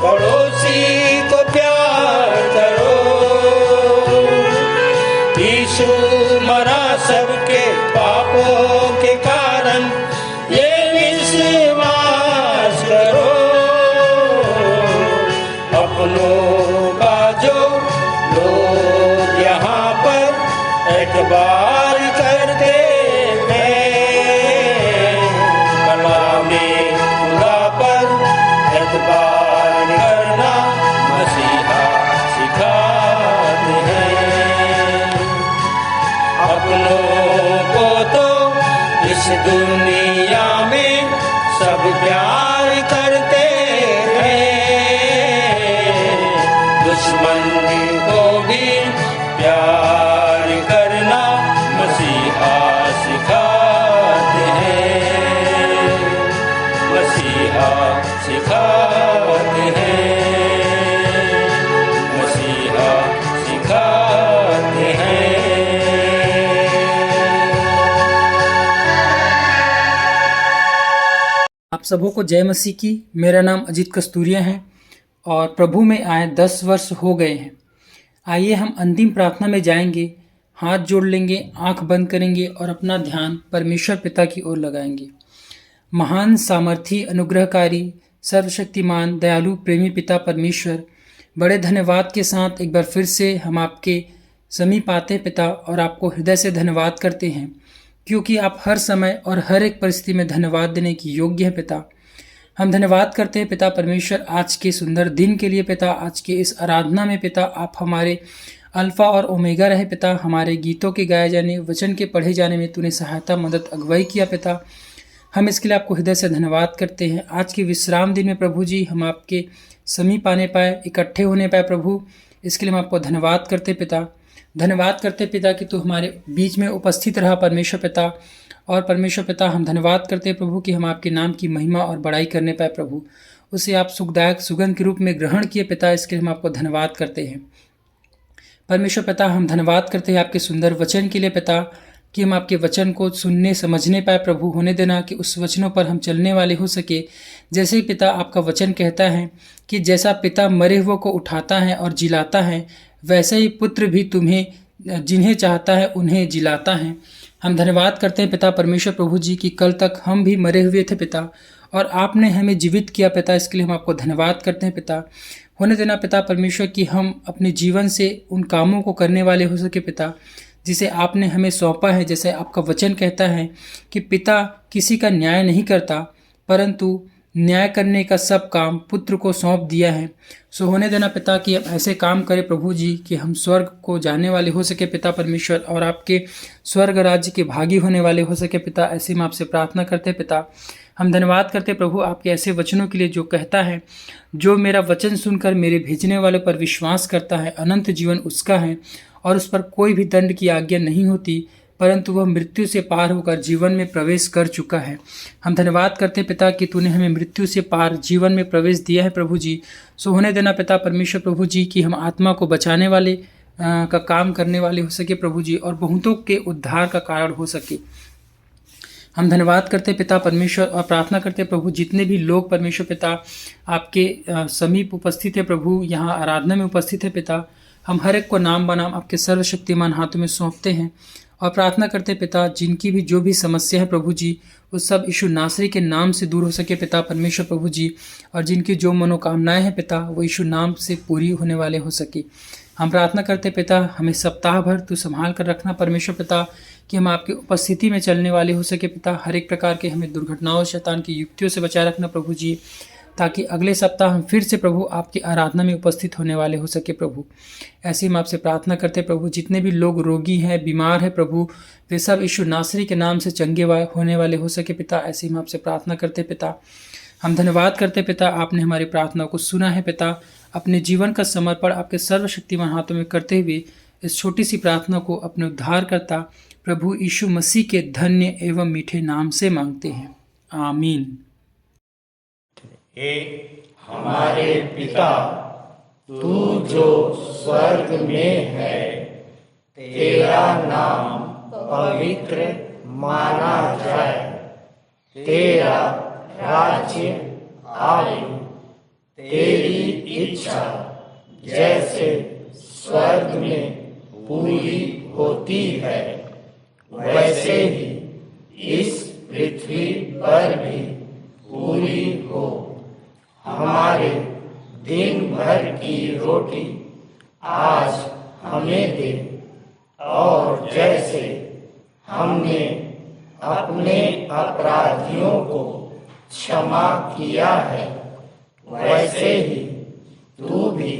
पड़ोसी को प्यार करो। यीशु मरा सबके पापों के कारण, ये विश्वास करो। अपनों का जो लोग यहाँ पर एतबार करते हैं, कलामे खुदा पर एतबार करना मसीहा सिखाते हैं। अपनों को तो इस दुनिया में सब प्यार करते हैं, दुश्मन को भी प्यार करना मसीहा सिखाते हैं, मसीहा सिखाते हैं, मसीहा सिखाते हैं। आप सबों को जय मसीह की। मेरा नाम अजीत कस्तूरिया है और प्रभु में आए 10 वर्ष हो गए हैं। आइए हम अंतिम प्रार्थना में जाएंगे, हाथ जोड़ लेंगे, आंख बंद करेंगे और अपना ध्यान परमेश्वर पिता की ओर लगाएंगे। महान सामर्थी अनुग्रहकारी सर्वशक्तिमान दयालु प्रेमी पिता परमेश्वर, बड़े धन्यवाद के साथ एक बार फिर से हम आपके समीप आते हैं पिता, और आपको हृदय से धन्यवाद करते हैं क्योंकि आप हर समय और हर एक परिस्थिति में धन्यवाद देने की योग्य है पिता। हम धन्यवाद करते हैं पिता परमेश्वर आज के सुंदर दिन के लिए पिता। आज के इस आराधना में पिता आप हमारे अल्फा और ओमेगा रहे पिता। हमारे गीतों के गाए जाने, वचन के पढ़े जाने में तूने सहायता, मदद, अगुवाई किया पिता। हम इसके लिए आपको हृदय से धन्यवाद करते हैं। आज के विश्राम दिन में प्रभु जी हम आपके समीप आने पाए, इकट्ठे होने पाए प्रभु, इसके लिए हम आपको धन्यवाद करते पिता। धन्यवाद करते पिता कि तू हमारे बीच में उपस्थित रहा परमेश्वर पिता। और परमेश्वर पिता हम धन्यवाद करते हैं प्रभु कि हम आपके नाम की महिमा और बड़ाई करने पाए प्रभु। उसे आप सुखदायक सुगंध के रूप में ग्रहण किए पिता, इसके लिए हम आपको धन्यवाद करते हैं परमेश्वर पिता। हम धन्यवाद करते हैं आपके सुंदर वचन के लिए पिता कि हम आपके वचन को सुनने समझने पाए प्रभु। होने देना कि उस वचनों पर हम चलने वाले हो सके। जैसे ही पिता आपका वचन कहता है कि जैसा पिता मरे हुए को उठाता है और जिलाता है, वैसे ही पुत्र भी तुम्हें जिन्हें चाहता है उन्हें जिलाता है। हम धन्यवाद करते हैं पिता परमेश्वर प्रभु जी कि कल तक हम भी मरे हुए थे पिता, और आपने हमें जीवित किया पिता। इसके लिए हम आपको धन्यवाद करते हैं पिता। होने देना पिता परमेश्वर कि हम अपने जीवन से उन कामों को करने वाले हो सके पिता जिसे आपने हमें सौंपा है। जैसे आपका वचन कहता है कि पिता किसी का न्याय नहीं करता, परंतु न्याय करने का सब काम पुत्र को सौंप दिया है। सो होने देना पिता कि हम ऐसे काम करें प्रभु जी कि हम स्वर्ग को जाने वाले हो सके पिता परमेश्वर, और आपके स्वर्ग राज्य के भागी होने वाले हो सके पिता। ऐसे हम आपसे प्रार्थना करते पिता। हम धन्यवाद करते प्रभु आपके ऐसे वचनों के लिए जो कहता है, जो मेरा वचन सुनकर मेरे भेजने वाले पर विश्वास करता है, अनंत जीवन उसका है और उस पर कोई भी दंड की आज्ञा नहीं होती, परंतु वह मृत्यु से पार होकर जीवन में प्रवेश कर चुका है। हम धन्यवाद करते पिता कि तूने हमें मृत्यु से पार जीवन में प्रवेश दिया है प्रभु जी। सो होने देना पिता परमेश्वर प्रभु जी कि हम आत्मा को बचाने वाले का काम करने वाले हो सके प्रभु जी, और बहुतों के उद्धार का कारण हो सके। हम धन्यवाद करते पिता परमेश्वर और प्रार्थना करते प्रभु जितने भी लोग परमेश्वर पिता आपके समीप उपस्थित है प्रभु, यहाँ आराधना में उपस्थित है पिता, हम हर एक को नाम बनाम आपके सर्वशक्तिमान हाथों में सौंपते हैं और प्रार्थना करते पिता जिनकी भी जो भी समस्या है प्रभु जी, उस सब यीशु नासरी के नाम से दूर हो सके पिता परमेश्वर प्रभु जी, और जिनकी जो मनोकामनाएं हैं पिता वो यीशु नाम से पूरी होने वाले हो सके। हम प्रार्थना करते पिता हमें सप्ताह भर तू संभाल कर रखना परमेश्वर पिता, कि हम आपकी उपस्थिति में चलने वाले हो सके पिता। हर एक प्रकार के हमें दुर्घटनाओं शैतान की युक्तियों से बचाए रखना प्रभु जी। ताकि अगले सप्ताह हम फिर से प्रभु आपकी आराधना में उपस्थित होने वाले हो सके प्रभु। ऐसे हम आपसे प्रार्थना करते प्रभु, जितने भी लोग रोगी हैं, बीमार हैं प्रभु, वे सब यीशु नासरी के नाम से चंगे होने वाले हो सके पिता। ऐसे हम आपसे प्रार्थना करते पिता। हम धन्यवाद करते पिता, आपने हमारी प्रार्थना को सुना है पिता। अपने जीवन का समर्पण आपके सर्वशक्तिमान हाथों में करते हुए इस छोटी सी प्रार्थना को अपने उद्धारकर्ता प्रभु यीशु मसीह के धन्य एवं मीठे नाम से मांगते हैं, आमीन। हे हमारे पिता, तू जो स्वर्ग में है, तेरा नाम पवित्र माना जाए, तेरा राज्य आए, तेरी इच्छा जैसे स्वर्ग में पूरी होती है वैसे ही इस पृथ्वी पर भी पूरी हो। हमारे दिन भर की रोटी आज हमें दे, और जैसे हमने अपने अपराधियों को क्षमा किया है वैसे ही तू भी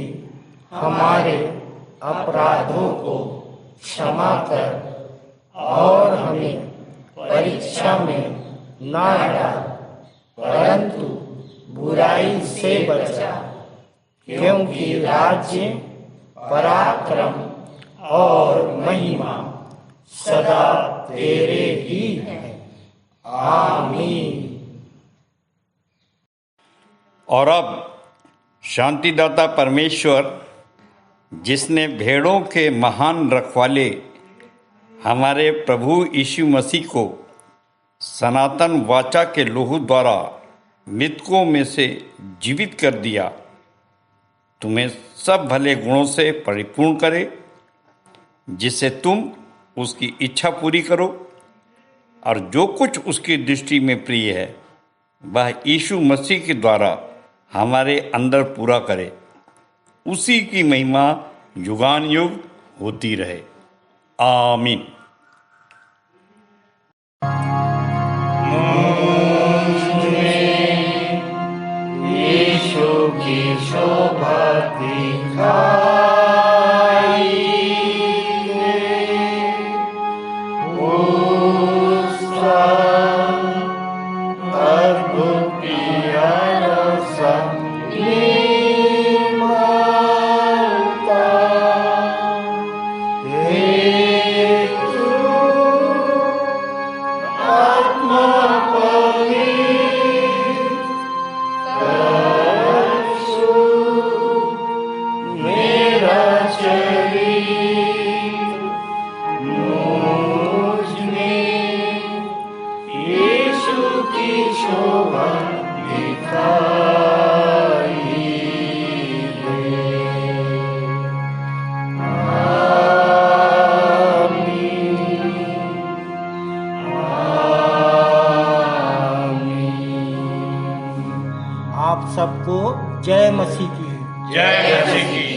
हमारे अपराधों को क्षमा कर, और हमें परीक्षा में ना डाल, परंतु बुराई से बचा, क्योंकि राज्य, पराक्रम और महिमा सदा तेरे ही है, आमीन। और अब शांतिदाता परमेश्वर, जिसने भेड़ों के महान रखवाले हमारे प्रभु यीशु मसीह को सनातन वाचा के लोहू द्वारा मृतकों में से जीवित कर दिया, तुम्हें सब भले गुणों से परिपूर्ण करे, जिससे तुम उसकी इच्छा पूरी करो और जो कुछ उसकी दृष्टि में प्रिय है वह यीशु मसीह के द्वारा हमारे अंदर पूरा करे। उसी की महिमा युगान युग होती रहे, आमीन। यीशु की शोभा दिखाई उसका अद्भुत प्यारा आप सबको जय मसीह की। जय मसीह की।